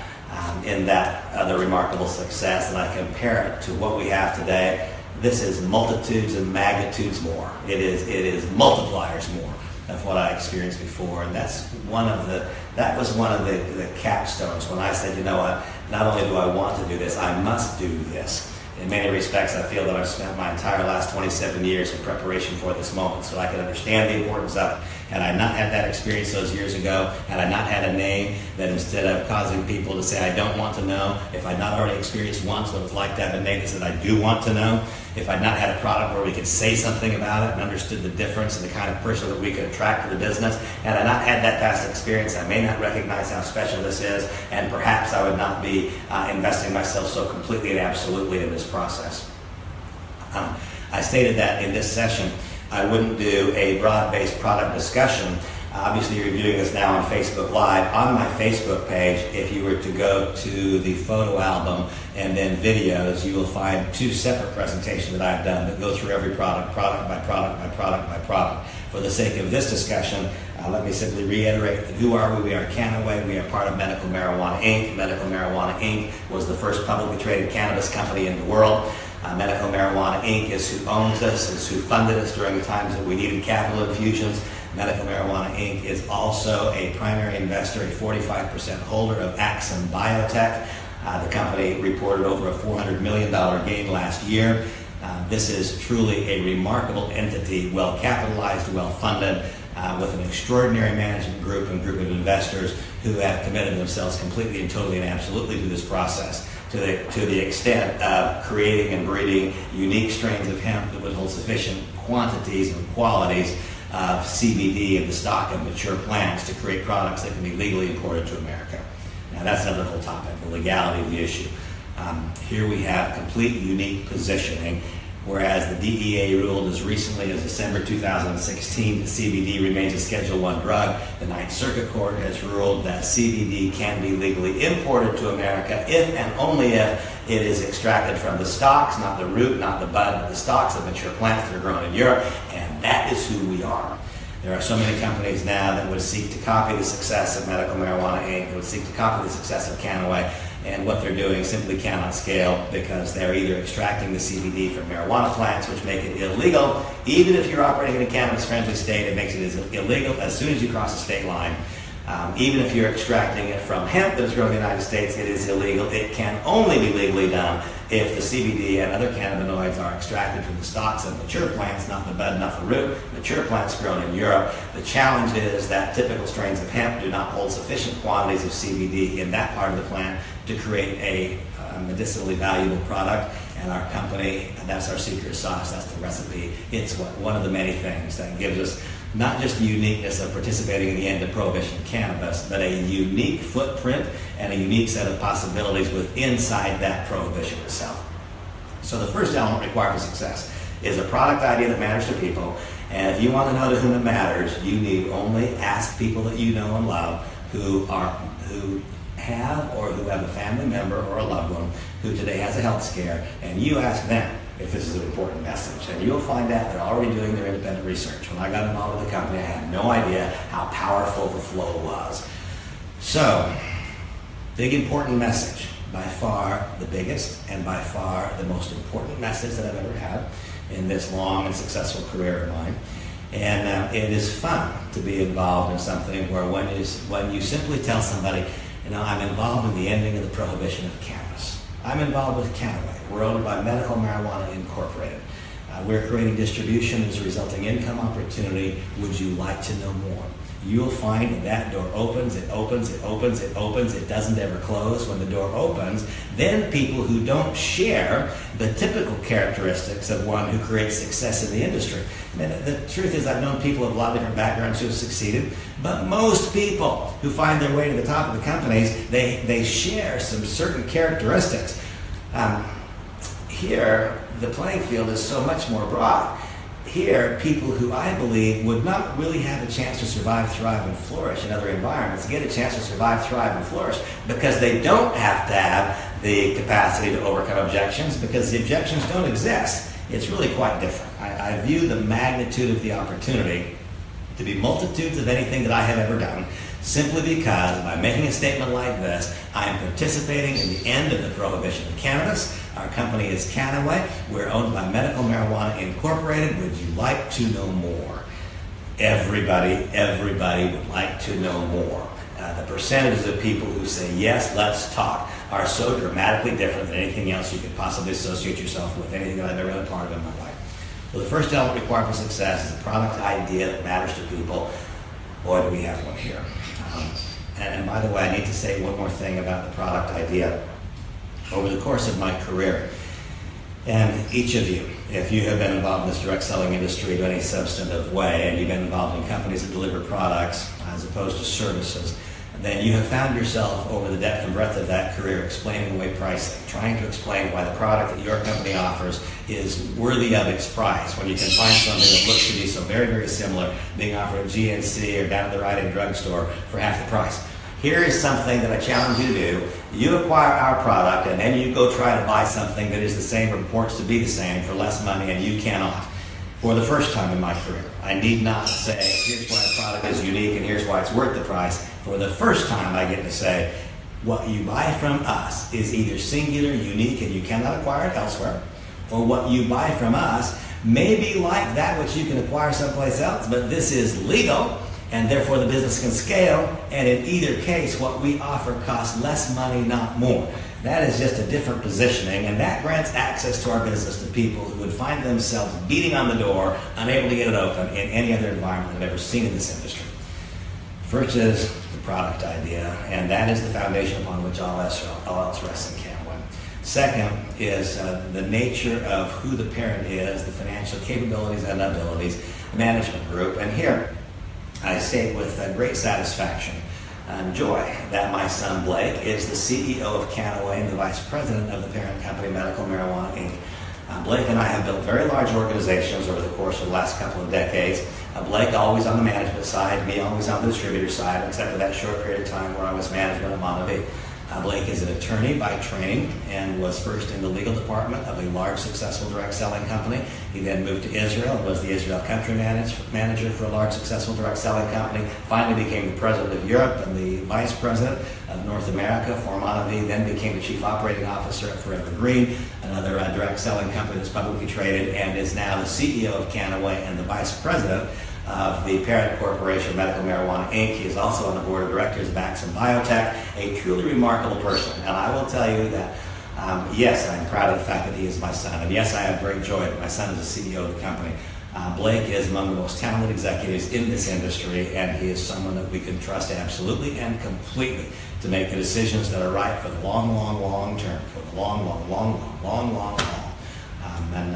in that other remarkable success, and I compare it to what we have today. This is multitudes and magnitudes more. It is multipliers more of what I experienced before, and that was one of the capstones when I said, you know what, not only do I want to do this, I must do this. In many respects, I feel that I've spent my entire last 27 years in preparation for this moment so I could understand the importance of it. Had I not had that experience those years ago, had I not had a name that instead of causing people to say I don't want to know, if I'd not already experienced once what it's like to have a name that said I do want to know, if I'd not had a product where we could say something about it and understood the difference and the kind of person that we could attract to the business, had I not had that past experience, I may not recognize how special this is, and perhaps I would not be investing myself so completely and absolutely in this process. I stated that in this session I wouldn't do a broad-based product discussion. Obviously, you're viewing this now on Facebook Live. On my Facebook page, if you were to go to the photo album and then videos, you will find two separate presentations that I've done that go through every product by product by product by product. For the sake of this discussion, let me simply reiterate that who are we? We are Kannaway. We are part of Medical Marijuana Inc. Medical Marijuana Inc. was the first publicly traded cannabis company in the world. Medical Marijuana Inc. is who owns us, is who funded us during the times that we needed capital infusions. Medical Marijuana Inc. is also a primary investor, a 45% holder of Axum Biotech. The company reported over a $400 million gain last year. This is truly a remarkable entity, well capitalized, well funded, with an extraordinary management group and group of investors who have committed themselves completely and totally and absolutely to this process, to the extent of creating and breeding unique strains of hemp that would hold sufficient quantities and qualities of CBD in the stock of mature plants to create products that can be legally imported to America. Now that's another whole topic, the legality of the issue. Here we have complete unique positioning. Whereas the DEA ruled as recently as December 2016 that CBD remains a Schedule I drug, the Ninth Circuit Court has ruled that CBD can be legally imported to America if and only if it is extracted from the stalks, not the root, not the bud, but the stalks of mature plants that are grown in Europe, and that is who we are. There are so many companies now that would seek to copy the success of Medical Marijuana Inc., that would seek to copy the success of Kannaway, and what they're doing simply cannot scale because they're either extracting the CBD from marijuana plants, which make it illegal. Even if you're operating in a cannabis-friendly state, it makes it illegal as soon as you cross the state line. Even if you're extracting it from hemp that is grown in the United States, it is illegal. It can only be legally done if the CBD and other cannabinoids are extracted from the stalks of mature plants, not the bud, not the root, mature plants grown in Europe. The challenge is that typical strains of hemp do not hold sufficient quantities of CBD in that part of the plant to create a medicinally valuable product. And our company, that's our secret sauce, that's the recipe. It's one of the many things that gives us not just the uniqueness of participating in the end of prohibition of cannabis, but a unique footprint and a unique set of possibilities within inside that prohibition itself. So the first element required for success is a product idea that matters to people. And if you want to know to whom it matters, you need only ask people that you know and love who have or who have a family member or a loved one who today has a health scare, and you ask them if this is an important message. And you'll find out they're already doing their independent research. When I got involved with the company, I had no idea how powerful the flow was. So, big important message. By far the biggest and by far the most important message that I've ever had in this long and successful career of mine. And it is fun to be involved in something where when you simply tell somebody, you know, I'm involved in the ending of the prohibition of cannabis. I'm involved with Kannaway. We're owned by Medical Marijuana Incorporated. We're creating distribution as a resulting income opportunity. Would you like to know more? You'll find that door opens, it opens, it opens, it opens. It doesn't ever close. When the door opens, then people who don't share the typical characteristics of one who creates success in the industry. I mean, the truth is I've known people of a lot of different backgrounds who have succeeded, but most people who find their way to the top of the companies, they share some certain characteristics. Here, the playing field is so much more broad. Here, people who I believe would not really have a chance to survive, thrive, and flourish in other environments get a chance to survive, thrive, and flourish because they don't have to have the capacity to overcome objections because the objections don't exist. It's really quite different. I view the magnitude of the opportunity to be multitudes of anything that I have ever done simply because by making a statement like this, I am participating in the end of the prohibition of cannabis. Our company is Kannaway. We're owned by Medical Marijuana Incorporated. Would you like to know more? Everybody would like to know more. The percentages of people who say, yes, let's talk, are so dramatically different than anything else you could possibly associate yourself with, anything that I've ever been a part of in my life. So the first element required for success is a product idea that matters to people. Boy, do we have one here. And by the way, I need to say one more thing about the product idea. Over the course of my career, and each of you, if you have been involved in this direct selling industry in any substantive way, and you've been involved in companies that deliver products as opposed to services, then you have found yourself over the depth and breadth of that career explaining away pricing, trying to explain why the product that your company offers is worthy of its price, when you can find something that looks to be so very similar being offered at GNC or down at the Rite Aid drugstore for half the price. Here is something that I challenge you to do. You acquire our product and then you go try to buy something that is the same or purports to be the same for less money, and you cannot. For the first time in my career, I need not say, here's why a product is unique and here's why it's worth the price. For the first time, I get to say, what you buy from us is either singular, unique, and you cannot acquire it elsewhere, or what you buy from us may be like that which you can acquire someplace else, but this is legal, and therefore the business can scale, and in either case, what we offer costs less money, not more. That is just a different positioning, and that grants access to our business to people who would find themselves beating on the door, unable to get it open in any other environment I've ever seen in this industry. First is the product idea, and that is the foundation upon which all else rests in Kannaway. Second is the nature of who the parent is, the financial capabilities and abilities, management group, and here I state with great satisfaction and joy that my son Blake is the CEO of Kannaway and the Vice President of the parent company Medical Marijuana Inc. Blake and I have built very large organizations over the course of the last couple of decades. Blake always on the management side, me always on the distributor side, except for that short period of time where I was management at Monavie. Blake is an attorney by training and was first in the legal department of a large successful direct selling company. He then moved to Israel and was the Israel country manager for a large successful direct selling company. Finally became the president of Europe and the vice president of North America for Monavie. Then became the chief operating officer at Forever Green, another direct selling company that's publicly traded, and is now the CEO of Kannaway and the vice president of the parent corporation Medical Marijuana Inc. He is also on the board of directors of Axon Biotech, a truly remarkable person. And I will tell you that, yes, I'm proud of the fact that he is my son. And yes, I have great joy that my son is the CEO of the company. Blake is among the most talented executives in this industry, and he is someone that we can trust absolutely and completely to make the decisions that are right for the long term, for the long.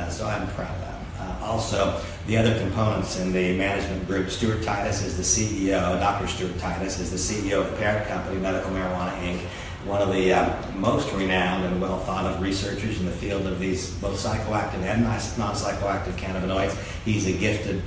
So I'm proud of that. Also, the other components in the management group, Stuart Titus is the CEO, Dr. Stuart Titus is the CEO of the parent company, Medical Marijuana Inc., one of the most renowned and well thought of researchers in the field of these both psychoactive and non-psychoactive cannabinoids. He's a gifted,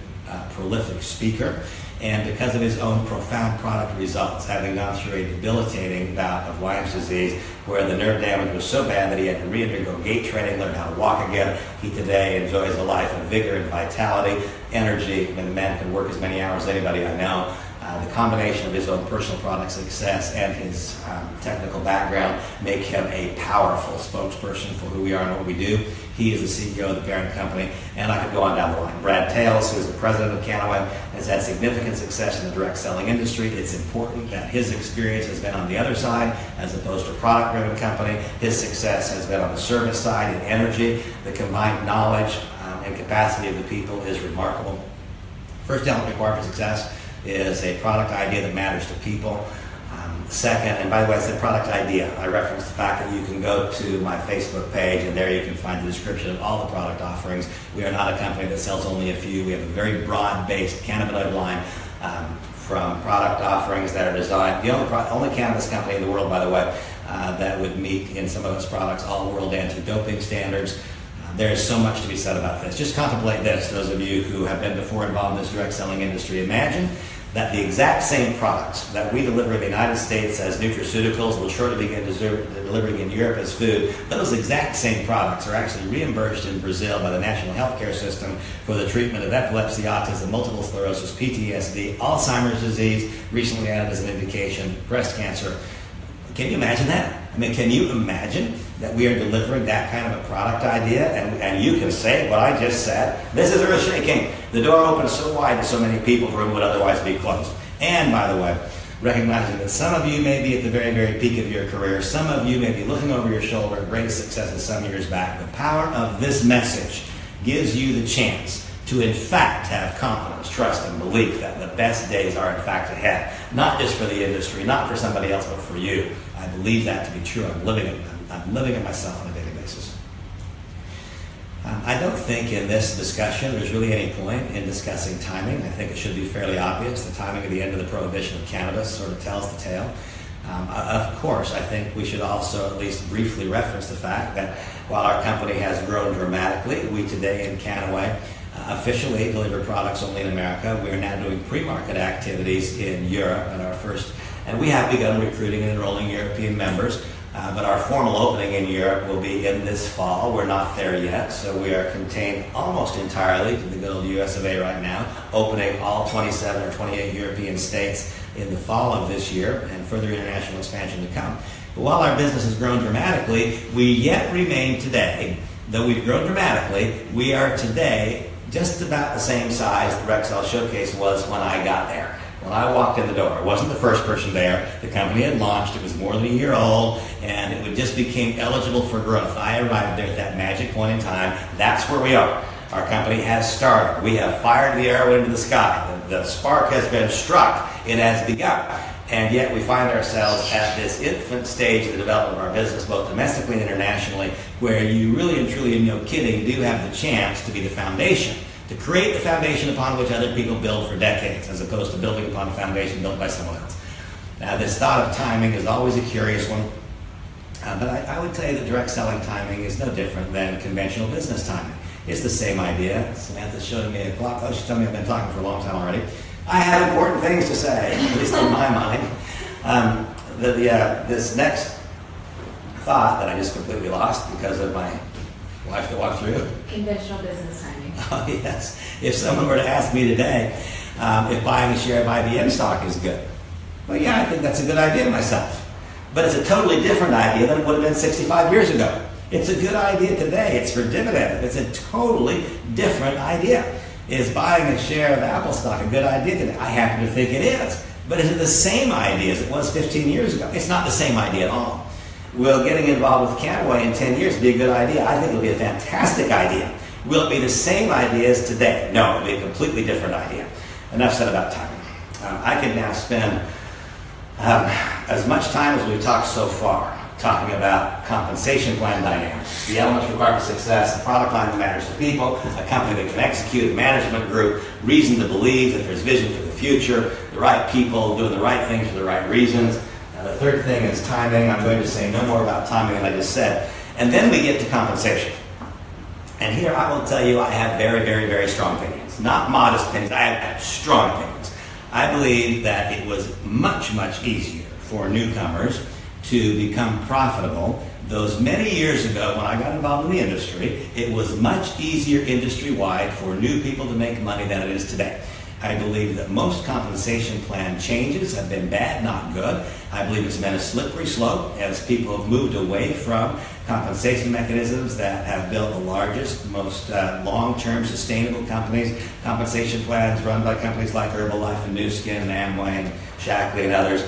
prolific speaker, and because of his own profound product results, having gone through a debilitating bout of Lyme's disease where the nerve damage was so bad that he had to re-undergo gait training, learn how to walk again, he today enjoys a life of vigor and vitality, energy, and the man can work as many hours as anybody I know. The combination of his own personal product success and his technical background make him a powerful spokesperson for who we are and what we do. He is the CEO of the parent company, and I could go on down the line. Brad Tales, who is the president of Kannaway, has had significant success in the direct selling industry. It's important that his experience has been on the other side as opposed to a product-driven company. His success has been on the service side and energy. The combined knowledge and capacity of the people is remarkable. First element required for success is a product idea that matters to people. Second, and by the way, I said product idea. I referenced the fact that you can go to my Facebook page and there you can find the description of all the product offerings. We are not a company that sells only a few. We have a very broad-based cannabinoid line from product offerings that are designed, the only cannabis company in the world, by the way, that would meet in some of its products all world anti-doping standards. There is so much to be said about this. Just contemplate this, those of you who have been before involved in this direct selling industry. Imagine that the exact same products that we deliver in the United States as nutraceuticals will shortly begin delivering in Europe as food. Those exact same products are actually reimbursed in Brazil by the national healthcare system for the treatment of epilepsy, autism, multiple sclerosis, PTSD, Alzheimer's disease, recently added as an indication, breast cancer. Can you imagine that? I mean, can you imagine that we are delivering that kind of a product idea and you can say what I just said? This is earth shaking. The door opens so wide to so many people for whom would otherwise be closed. And by the way, recognizing that some of you may be at the very, very peak of your career, some of you may be looking over your shoulder at great successes some years back. The power of this message gives you the chance to in fact have confidence, trust, and belief that the best days are in fact ahead. Not just for the industry, not for somebody else, but for you. I believe that to be true. I'm living it myself on a daily basis. I don't think in this discussion there's really any point in discussing timing. I think it should be fairly obvious. The timing of the end of the prohibition of cannabis sort of tells the tale. Of course, I think we should also at least briefly reference the fact that while our company has grown dramatically, we today in Kannaway officially deliver products only in America. We are now doing pre-market activities in Europe and we have begun recruiting and enrolling European members. But our formal opening in Europe will be in this fall. We're not there yet, so we are contained almost entirely to the good old US of A right now, opening all 27 or 28 European states in the fall of this year, and further international expansion to come. But while our business has grown dramatically, we yet remain today, though we've grown dramatically, we are today just about the same size the Rexall Showcase was when I got there. When I walked in the door, I wasn't the first person there. The company had launched. It was more than a year old, and it just became eligible for growth. I arrived there at that magic point in time. That's where we are. Our company has started. We have fired the arrow into the sky. The spark has been struck. It has begun. And yet we find ourselves at this infant stage of the development of our business, both domestically and internationally, where you really and truly, and no kidding, do have the chance to be the foundation, to create the foundation upon which other people build for decades, as opposed to building upon a foundation built by someone else. Now, this thought of timing is always a curious one, but I would tell you that direct selling timing is no different than conventional business timing. It's the same idea. Samantha's showing me a clock. Oh, she's telling me I've been talking for a long time already. I have important things to say, at least in my mind. This next thought that I just completely lost because of my wife that walked through. Conventional business timing. Oh, yes. If someone were to ask me today if buying a share of IBM stock is good, well, yeah, I think that's a good idea myself. But it's a totally different idea than it would have been 65 years ago. It's a good idea today. It's for dividend. It's a totally different idea. Is buying a share of Apple stock a good idea today? I happen to think it is. But is it the same idea as it was 15 years ago? It's not the same idea at all. Will getting involved with Kannaway in 10 years be a good idea? I think it'll be a fantastic idea. Will it be the same idea as today? No, it'll be a completely different idea. Enough said about timing. I could now spend as much time as we've talked so far talking about compensation plan dynamics, the elements required for success, the product line that matters to people, a company that can execute, a management group, reason to believe that there's vision for the future, the right people doing the right things for the right reasons. Now, the third thing is timing. I'm going to say no more about timing than I just said. And then we get to compensation. And here I will tell you I have very, very, very strong opinions. Not modest opinions. I have strong opinions. I believe that it was much, much easier for newcomers to become profitable. Those many years ago when I got involved in the industry, it was much easier industry-wide for new people to make money than it is today. I believe that most compensation plan changes have been bad, not good. I believe it's been a slippery slope as people have moved away from compensation mechanisms that have built the largest, most long-term sustainable companies, compensation plans run by companies like Herbalife and Nu Skin and Amway and Shackley and others.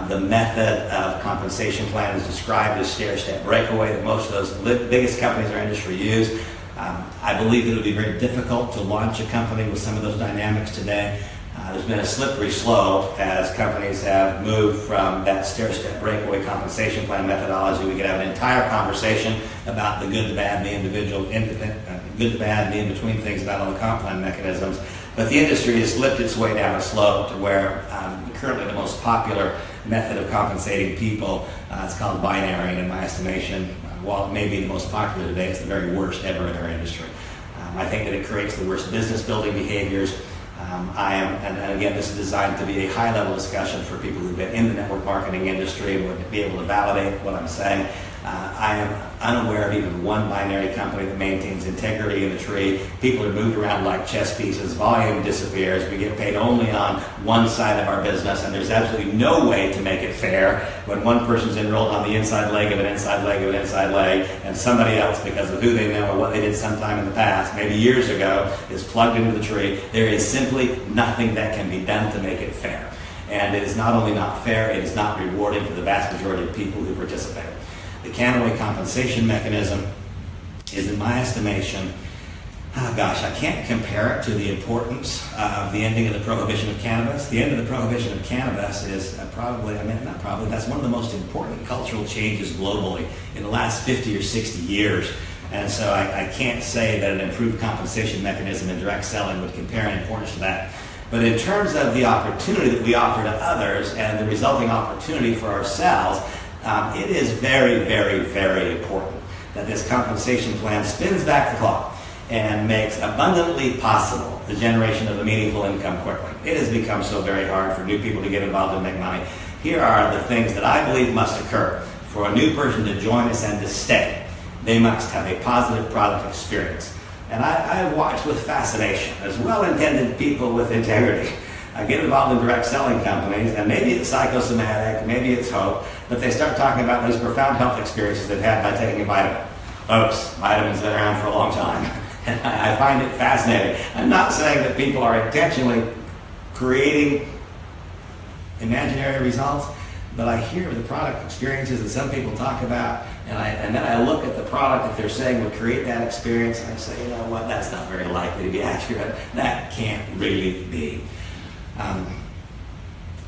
The method of compensation plan is described as stair-step breakaway that most of those biggest companies in our industry use. I believe that it would be very difficult to launch a company with some of those dynamics today. There's been a slippery slope as companies have moved from that stair-step breakaway compensation plan methodology. We could have an entire conversation about the good, the bad, and the individual, good, the bad, and the in-between things about all the comp plan mechanisms. But the industry has slipped its way down a slope to where currently the most popular method of compensating people is called binary, and in my estimation, while it may be the most popular today, it's the very worst ever in our industry. I think that it creates the worst business building behaviors. And again, this is designed to be a high-level discussion for people who've been in the network marketing industry and would be able to validate what I'm saying. I am unaware of even one binary company that maintains integrity in the tree. People are moved around like chess pieces. Volume disappears. We get paid only on one side of our business, and there's absolutely no way to make it fair when one person's enrolled on the inside leg of an inside leg of an inside leg, and somebody else, because of who they know or what they did sometime in the past, maybe years ago, is plugged into the tree. There is simply nothing that can be done to make it fair. And it is not only not fair, it is not rewarding for the vast majority of people who participate. The Kannaway compensation mechanism is, in my estimation, I can't compare it to the importance of the ending of the prohibition of cannabis. The end of the prohibition of cannabis is that's one of the most important cultural changes globally in the last 50 or 60 years. And so I can't say that an improved compensation mechanism in direct selling would compare in importance to that. But in terms of the opportunity that we offer to others and the resulting opportunity for ourselves, it is very, very, very important that this compensation plan spins back the clock and makes abundantly possible the generation of a meaningful income quickly. It has become so very hard for new people to get involved and make money. Here are the things that I believe must occur for a new person to join us and to stay. They must have a positive product experience. And I've watched with fascination as well-intended people with integrity get involved in direct selling companies, and maybe it's psychosomatic, maybe it's hope, but they start talking about those profound health experiences they've had by taking a vitamin. Folks, vitamins have been around for a long time, and I find it fascinating. I'm not saying that people are intentionally creating imaginary results, but I hear the product experiences that some people talk about, and then I look at the product that they're saying would create that experience, and I say, you know what, that's not very likely to be accurate. That can't really be.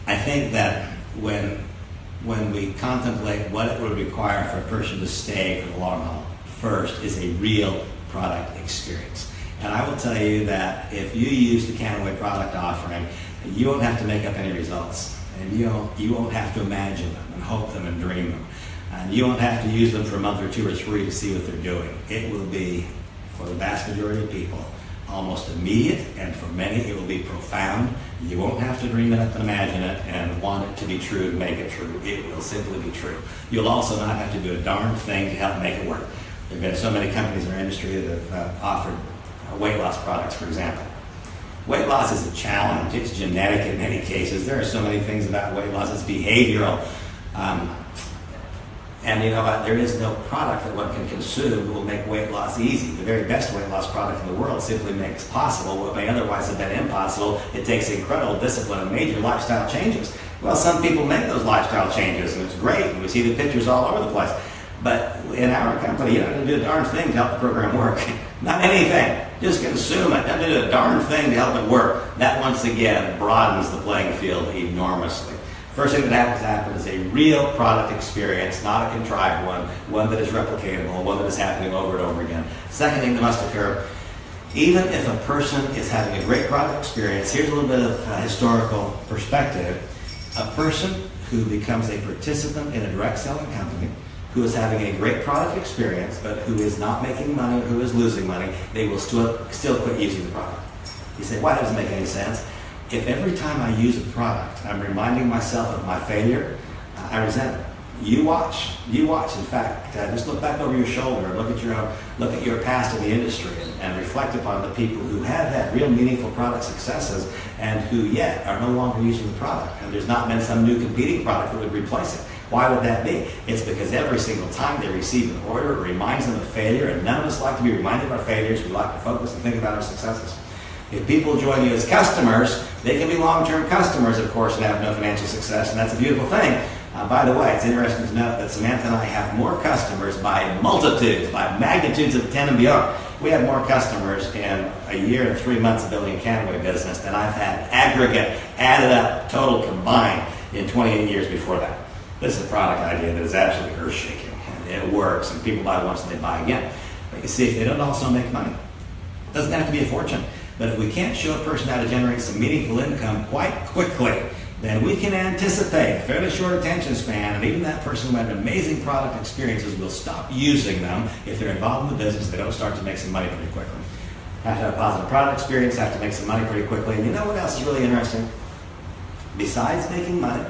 I think that when we contemplate what it would require for a person to stay for the long haul, first is a real product experience. And I will tell you that if you use the Kannaway product offering, you won't have to make up any results. And you won't have to imagine them and hope them and dream them. And you won't have to use them for a month or two or three to see what they're doing. It will be, for the vast majority of people, almost immediate, and for many it will be profound. You won't have to dream it up and imagine it and want it to be true and make it true. It will simply be true. You'll also not have to do a darn thing to help make it work. There have been so many companies in our industry that have offered weight loss products, for example. Weight loss is a challenge. It's genetic in many cases. There are so many things about weight loss. It's behavioral. And you know what? There is no product that one can consume that will make weight loss easy. The very best weight loss product in the world simply makes possible what may otherwise have been impossible. It takes incredible discipline and major lifestyle changes. Well, some people make those lifestyle changes, and it's great, and we see the pictures all over the place. But in our company, you don't have to do a darn thing to help the program work. Not anything. Just consume it. Don't do a darn thing to help it work. That, once again, broadens the playing field enormously. First thing that has to happen is a real product experience, not a contrived one that is replicatable, one that is happening over and over again. Second thing that must occur, even if a person is having a great product experience, here's a little bit of historical perspective. A person who becomes a participant in a direct selling company, who is having a great product experience, but who is not making money or who is losing money, they will still quit using the product. You say, why? That doesn't make any sense. If every time I use a product, I'm reminding myself of my failure, I resent it. You watch. In fact, just look back over your shoulder and look at your past in the industry and reflect upon the people who have had real meaningful product successes and who yet are no longer using the product. And there's not been some new competing product that would replace it. Why would that be? It's because every single time they receive an order, it reminds them of failure, and none of us like to be reminded of our failures. We like to focus and think about our successes. If people join you as customers, they can be long-term customers, of course, and have no financial success, and that's a beautiful thing. By the way, it's interesting to note that Samantha and I have more customers by multitudes, by magnitudes of 10 and beyond. We have more customers in a year and 3 months of building a Kannaway business than I've had aggregate, added up, total combined in 28 years before that. This is a product idea that is absolutely earth-shaking. It works, and people buy once and they buy again. But you see, if they don't also make money, it doesn't have to be a fortune. But if we can't show a person how to generate some meaningful income quite quickly, then we can anticipate a fairly short attention span, and even that person who had amazing product experiences will stop using them if they're involved in the business. They don't start to make some money pretty quickly. Have to have a positive product experience, have to make some money pretty quickly. And you know what else is really interesting? Besides making money,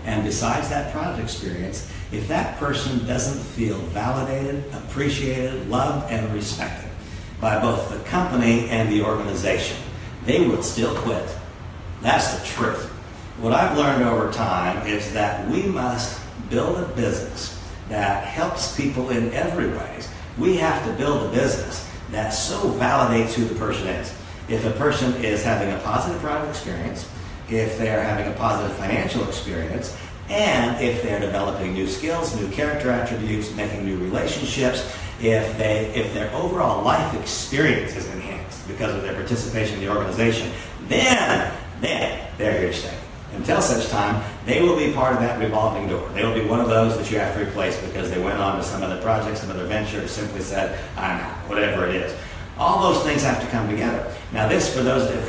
And besides that product experience, if that person doesn't feel validated, appreciated, loved, and respected by both the company and the organization, they will still quit. That's the truth. What I've learned over time is that we must build a business that helps people in every way. We have to build a business that so validates who the person is. If a person is having a positive product experience, if they're having a positive financial experience, and if they're developing new skills, new character attributes, making new relationships, if their overall life experience is enhanced because of their participation in the organization, then they're here to stay. Until such time, they will be part of that revolving door. They will be one of those that you have to replace because they went on to some other project, some other venture, or simply said, I'm out, whatever it is. All those things have to come together. Now this, for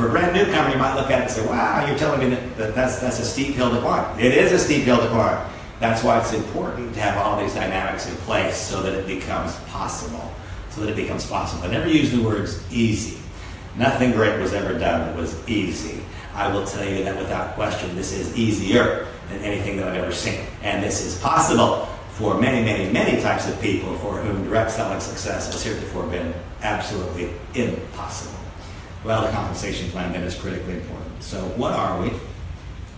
a brand new company, you might look at it and say, wow, you're telling me that's a steep hill to climb. It is a steep hill to climb. That's why it's important to have all these dynamics in place so that it becomes possible. I never use the words easy. Nothing great was ever done that was easy. I will tell you that without question, this is easier than anything that I've ever seen. And this is possible for many, many, many types of people for whom direct selling success has heretofore been absolutely impossible. Well, the compensation plan then is critically important. So what are we?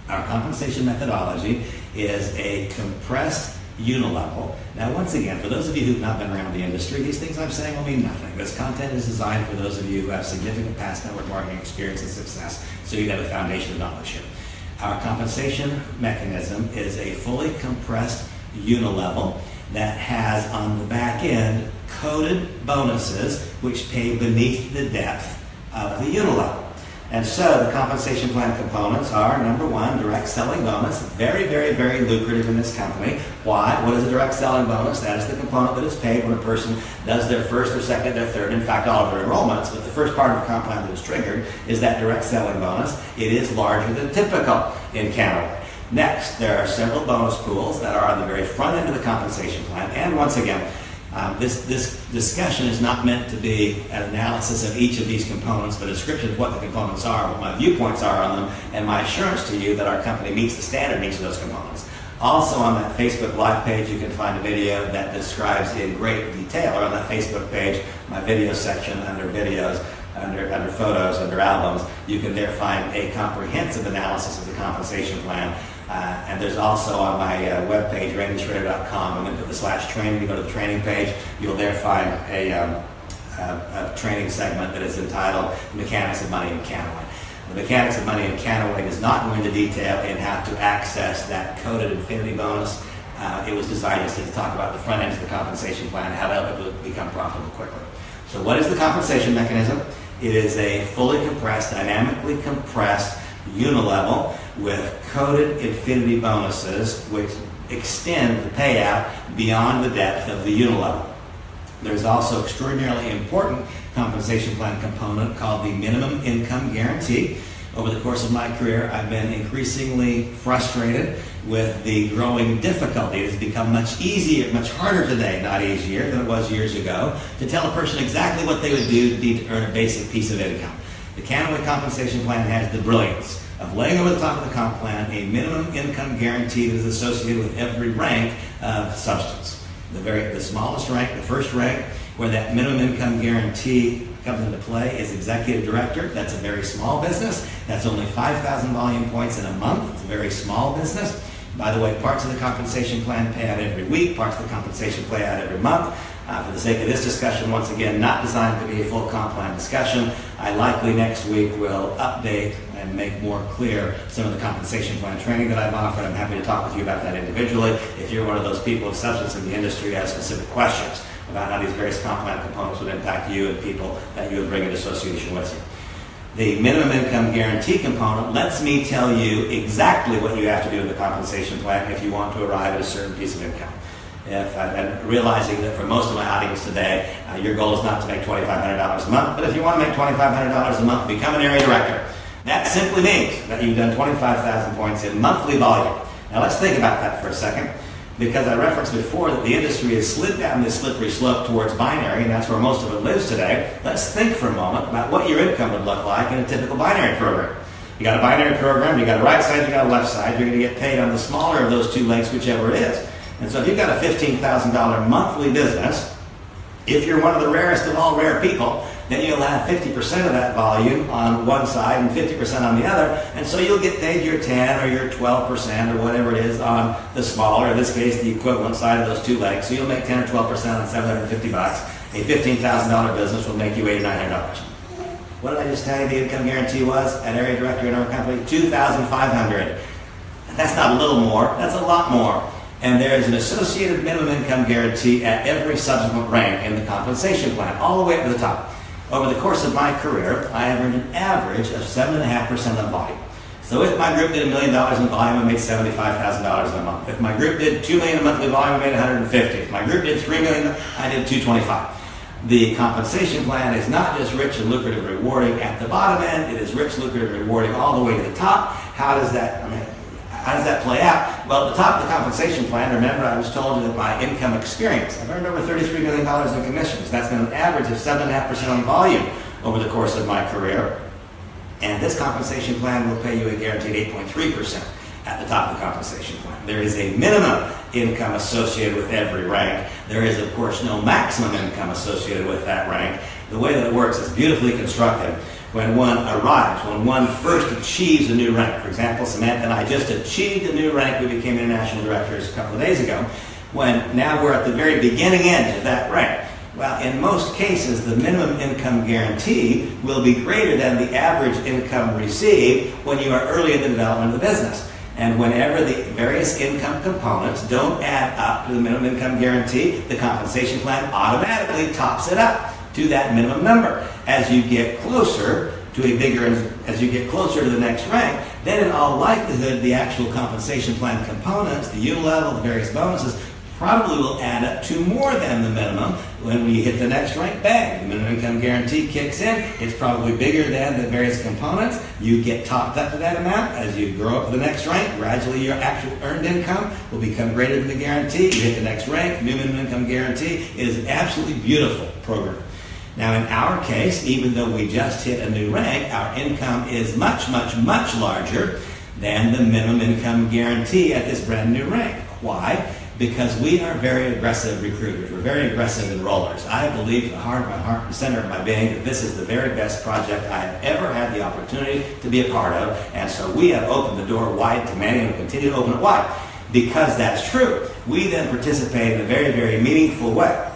Our compensation methodology is a compressed unilevel. Now, once again, for those of you who've not been around the industry, these things I'm saying will mean nothing. This content is designed for those of you who have significant past network marketing experience and success, so you have a foundation of knowledge here. Our compensation mechanism is a fully compressed unilevel that has on the back end coded bonuses which pay beneath the depth of the unilevel. And so the compensation plan components are, number one, direct selling bonus. Very, very, very lucrative in this company. Why? What is a direct selling bonus? That is the component that is paid when a person does their first or second or third, in fact, all of their enrollments. But the first part of the comp plan that is triggered is that direct selling bonus. It is larger than typical in Kannaway. Next, there are several bonus pools that are on the very front end of the compensation plan. And once again, this discussion is not meant to be an analysis of each of these components, but a description of what the components are, what my viewpoints are on them, and my assurance to you that our company meets the standard in each of those components. Also on that Facebook Live page, you can find a video that describes in great detail, or on that Facebook page, my video section under videos, under photos, under albums, you can there find a comprehensive analysis of the compensation plan. And there's also on my webpage, randyschrader.com, I'm going to put the /training. You go to the training page, you'll there find a training segment that is entitled Mechanics of Money in Kannaway. The Mechanics of Money in Kannaway does not go into detail in how to access that coded infinity bonus. It was designed instead to talk about the front end of the compensation plan, how that would become profitable quickly. So what is the compensation mechanism? It is a fully compressed, dynamically compressed unilevel with coded infinity bonuses which extend the payout beyond the depth of the unilevel. There's also extraordinarily important compensation plan component called the minimum income guarantee. Over the course of my career, I've been increasingly frustrated with the growing difficulty. It has become much easier, much harder today, not easier, than it was years ago, to tell a person exactly what they would do to earn a basic piece of income. The Kannaway compensation plan has the brilliance of laying over the top of the comp plan a minimum income guarantee that is associated with every rank of substance. The smallest rank, the first rank, where that minimum income guarantee comes into play is executive director. That's a very small business. That's only 5,000 volume points in a month. It's a very small business. By the way, parts of the compensation plan pay out every week, parts of the compensation pay out every month. For the sake of this discussion, once again, not designed to be a full comp plan discussion. I likely next week will update and make more clear some of the compensation plan training that I've offered. I'm happy to talk with you about that individually. If you're one of those people of substance in the industry who has specific questions about how these various comp plan components would impact you and people that you would bring into association with you. The minimum income guarantee component lets me tell you exactly what you have to do in the compensation plan if you want to arrive at a certain piece of income. And realizing that for most of my audience today, your goal is not to make $2,500 a month, but if you want to make $2,500 a month, become an area director. That simply means that you've done 25,000 points in monthly volume. Now let's think about that for a second, because I referenced before that the industry has slid down this slippery slope towards binary, and that's where most of it lives today. Let's think for a moment about what your income would look like in a typical binary program. You got a binary program, you got a right side, you got a left side. You're going to get paid on the smaller of those two legs, whichever it is. And so if you've got a $15,000 monthly business, if you're one of the rarest of all rare people, then you'll have 50% of that volume on one side and 50% on the other. And so you'll get paid your 10 or your 12% or whatever it is on the smaller, in this case, the equivalent side of those two legs. So you'll make 10 or 12% on $750. A $15,000 business will make you $8,900. What did I just tell you the income guarantee was at area director in our company? $2,500. That's not a little more, that's a lot more. And there is an associated minimum income guarantee at every subsequent rank in the compensation plan, all the way up to the top. Over the course of my career, I have earned an average of 7.5% on volume. So if my group did $1 million in volume, I made $75,000 a month. If my group did $2 million in monthly volume, I made $150. If my group did $3 million, I did $225. The compensation plan is not just rich and lucrative and rewarding at the bottom end, it is rich, lucrative, and rewarding all the way to the top. How does that play out? Well, at the top of the compensation plan, remember I was told you that my income experience, I've earned over $33 million in commissions. That's been an average of 7.5% on volume over the course of my career. And this compensation plan will pay you a guaranteed 8.3% at the top of the compensation plan. There is a minimum income associated with every rank. There is, of course, no maximum income associated with that rank. The way that it works is beautifully constructed. When one arrives, when one first achieves a new rank, for example, Samantha and I just achieved a new rank. We became international directors a couple of days ago. When now we're at the very beginning edge of that rank. Well, in most cases, the minimum income guarantee will be greater than the average income received when you are early in the development of the business. And whenever the various income components don't add up to the minimum income guarantee, the compensation plan automatically tops it up to that minimum number. As you get closer to as you get closer to the next rank, then in all likelihood, the actual compensation plan components, the unilevel, the various bonuses, probably will add up to more than the minimum. When we hit the next rank, bang, the minimum income guarantee kicks in. It's probably bigger than the various components. You get topped up to that amount. As you grow up to the next rank, gradually your actual earned income will become greater than the guarantee. You hit the next rank, new minimum income guarantee. It is an absolutely beautiful program. Now in our case, even though we just hit a new rank, our income is much, much, much larger than the minimum income guarantee at this brand new rank. Why? Because we are very aggressive recruiters. We're very aggressive enrollers. I believe in the heart of my heart and center of my being that this is the very best project I have ever had the opportunity to be a part of. And so we have opened the door wide to many and will continue to open it wide. Because that's true, we then participate in a very, very meaningful way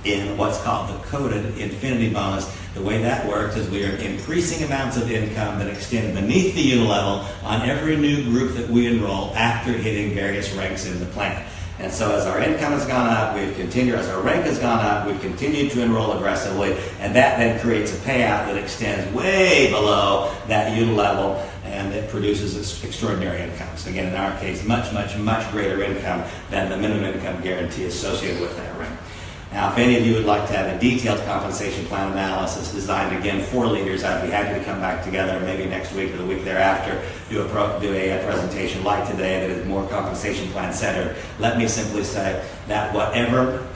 in what's called the coded infinity bonus. The way that works is we are increasing amounts of income that extend beneath the unilevel on every new group that we enroll after hitting various ranks in the plan. And so as our income has gone up, as our rank has gone up, we've continued to enroll aggressively, and that then creates a payout that extends way below that unilevel, and it produces extraordinary incomes. Again, in our case, much, much, much greater income than the minimum income guarantee associated with that rank. Now, if any of you would like to have a detailed compensation plan analysis designed, again, for leaders, I'd be happy to come back together maybe next week or the week thereafter, do a presentation like today that is more compensation plan centered. Let me simply say that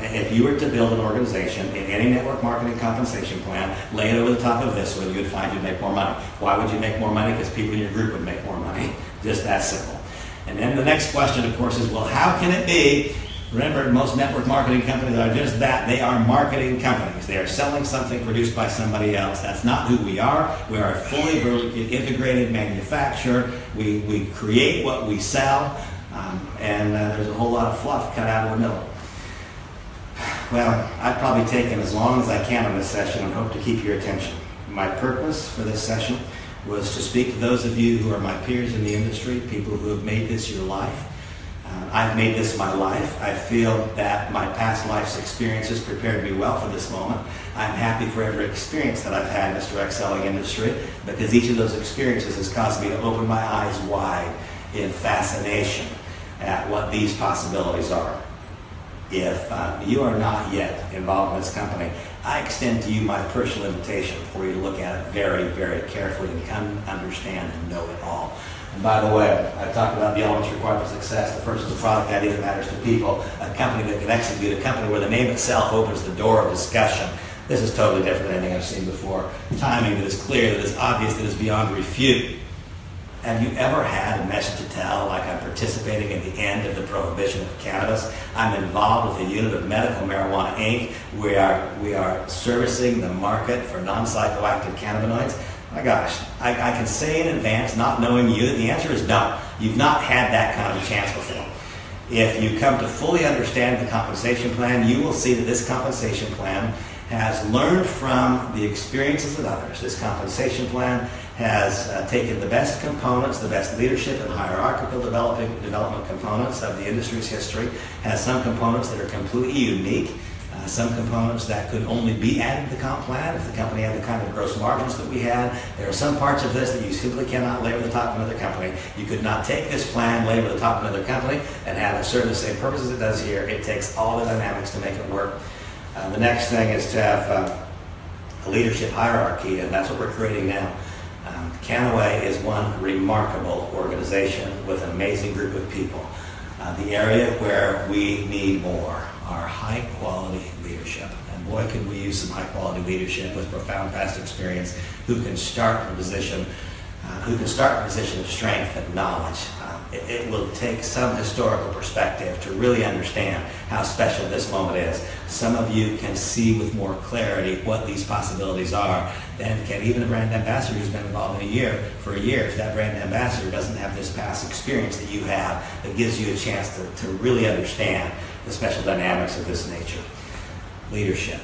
if you were to build an organization in any network marketing compensation plan, lay it over the top of this one, you would find you'd make more money. Why would you make more money? Because people in your group would make more money. Just that simple. And then the next question, of course, is, well, how can it be? Remember, most network marketing companies are just that. They are marketing companies. They are selling something produced by somebody else. That's not who we are. We are a fully vertically integrated manufacturer. We create what we sell, and there's a whole lot of fluff cut out of the middle. Well, I've probably taken as long as I can on this session and hope to keep your attention. My purpose for this session was to speak to those of you who are my peers in the industry, people who have made this your life. I've made this my life. I feel that my past life's experiences prepared me well for this moment. I'm happy for every experience that I've had in this direct selling industry, because each of those experiences has caused me to open my eyes wide in fascination at what these possibilities are. If you are not yet involved in this company, I extend to you my personal invitation for you to look at it very, very carefully and come understand and know it all. And by the way, I've talked about the elements required for success. The first is a product idea that matters to people, a company that can execute, a company where the name itself opens the door of discussion. This is totally different than anything I've seen before. Timing that is clear, that is obvious, that is beyond refute. Have you ever had a message to tell, like I'm participating in the end of the prohibition of cannabis? I'm involved with a unit of Medical Marijuana Inc. We are servicing the market for non-psychoactive cannabinoids. My gosh, I can say in advance, not knowing you, the answer is no. You've not had that kind of a chance before. If you come to fully understand the compensation plan, you will see that this compensation plan has learned from the experiences of others. This compensation plan has taken the best components, the best leadership and hierarchical development components of the industry's history, has some components that are completely unique, some components that could only be added to the comp plan if the company had the kind of gross margins that we had. There are some parts of this that you simply cannot lay over the top of another company. You could not take this plan, lay over the top of another company, and have it serve the same purpose as it does here. It takes all the dynamics to make it work. The next thing is to have a leadership hierarchy, and that's what we're creating now. Kannaway is one remarkable organization with an amazing group of people. The area where we need more are high-quality leadership. And boy, could we use some high-quality leadership with profound past experience who can start from a position of strength and knowledge. It will take some historical perspective to really understand how special this moment is. Some of you can see with more clarity what these possibilities are than can even a brand ambassador who's been involved for a year. If that brand ambassador doesn't have this past experience that you have, that gives you a chance to really understand the special dynamics of this nature. Leadership,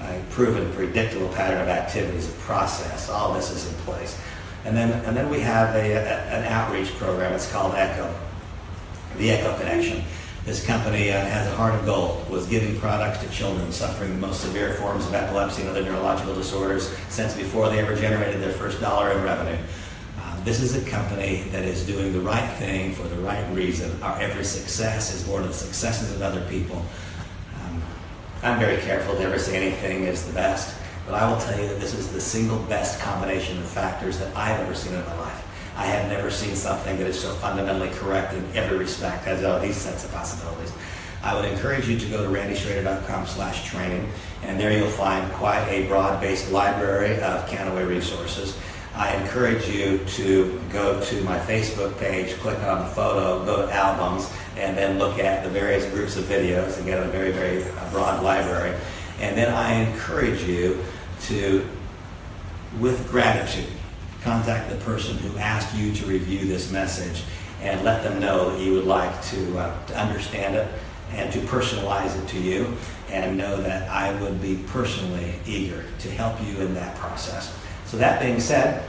a proven predictable pattern of activities, a process, all this is in place. And then we have an outreach program. It's called ECHO, the ECHO Connection. This company has a heart of gold, was giving products to children suffering the most severe forms of epilepsy and other neurological disorders since before they ever generated their first dollar in revenue. This is a company that is doing the right thing for the right reason. Our every success is born of the successes of other people. I'm very careful to ever say anything is the best. But I will tell you that this is the single best combination of factors that I've ever seen in my life. I have never seen something that is so fundamentally correct in every respect as these sets of possibilities. I would encourage you to go to randyschrader.com/training, and there you'll find quite a broad-based library of Kannaway resources. I encourage you to go to my Facebook page, click on the photo, go to albums, and then look at the various groups of videos and get a very, very broad library. And then I encourage you to, with gratitude, contact the person who asked you to review this message and let them know that you would like to understand it and to personalize it to you, and know that I would be personally eager to help you in that process. So that being said,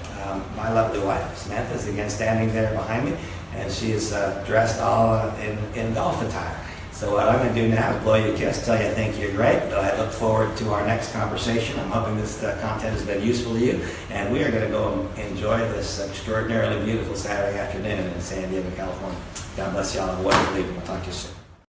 my lovely wife, Samantha, is again standing there behind me, and she is dressed all in golf attire. So what I'm going to do now is blow you a kiss, tell you I think you're great. I look forward to our next conversation. I'm hoping this content has been useful to you, and we are going to go enjoy this extraordinarily beautiful Saturday afternoon in San Diego, California. God bless you all. Have a wonderful evening. We'll talk to you soon.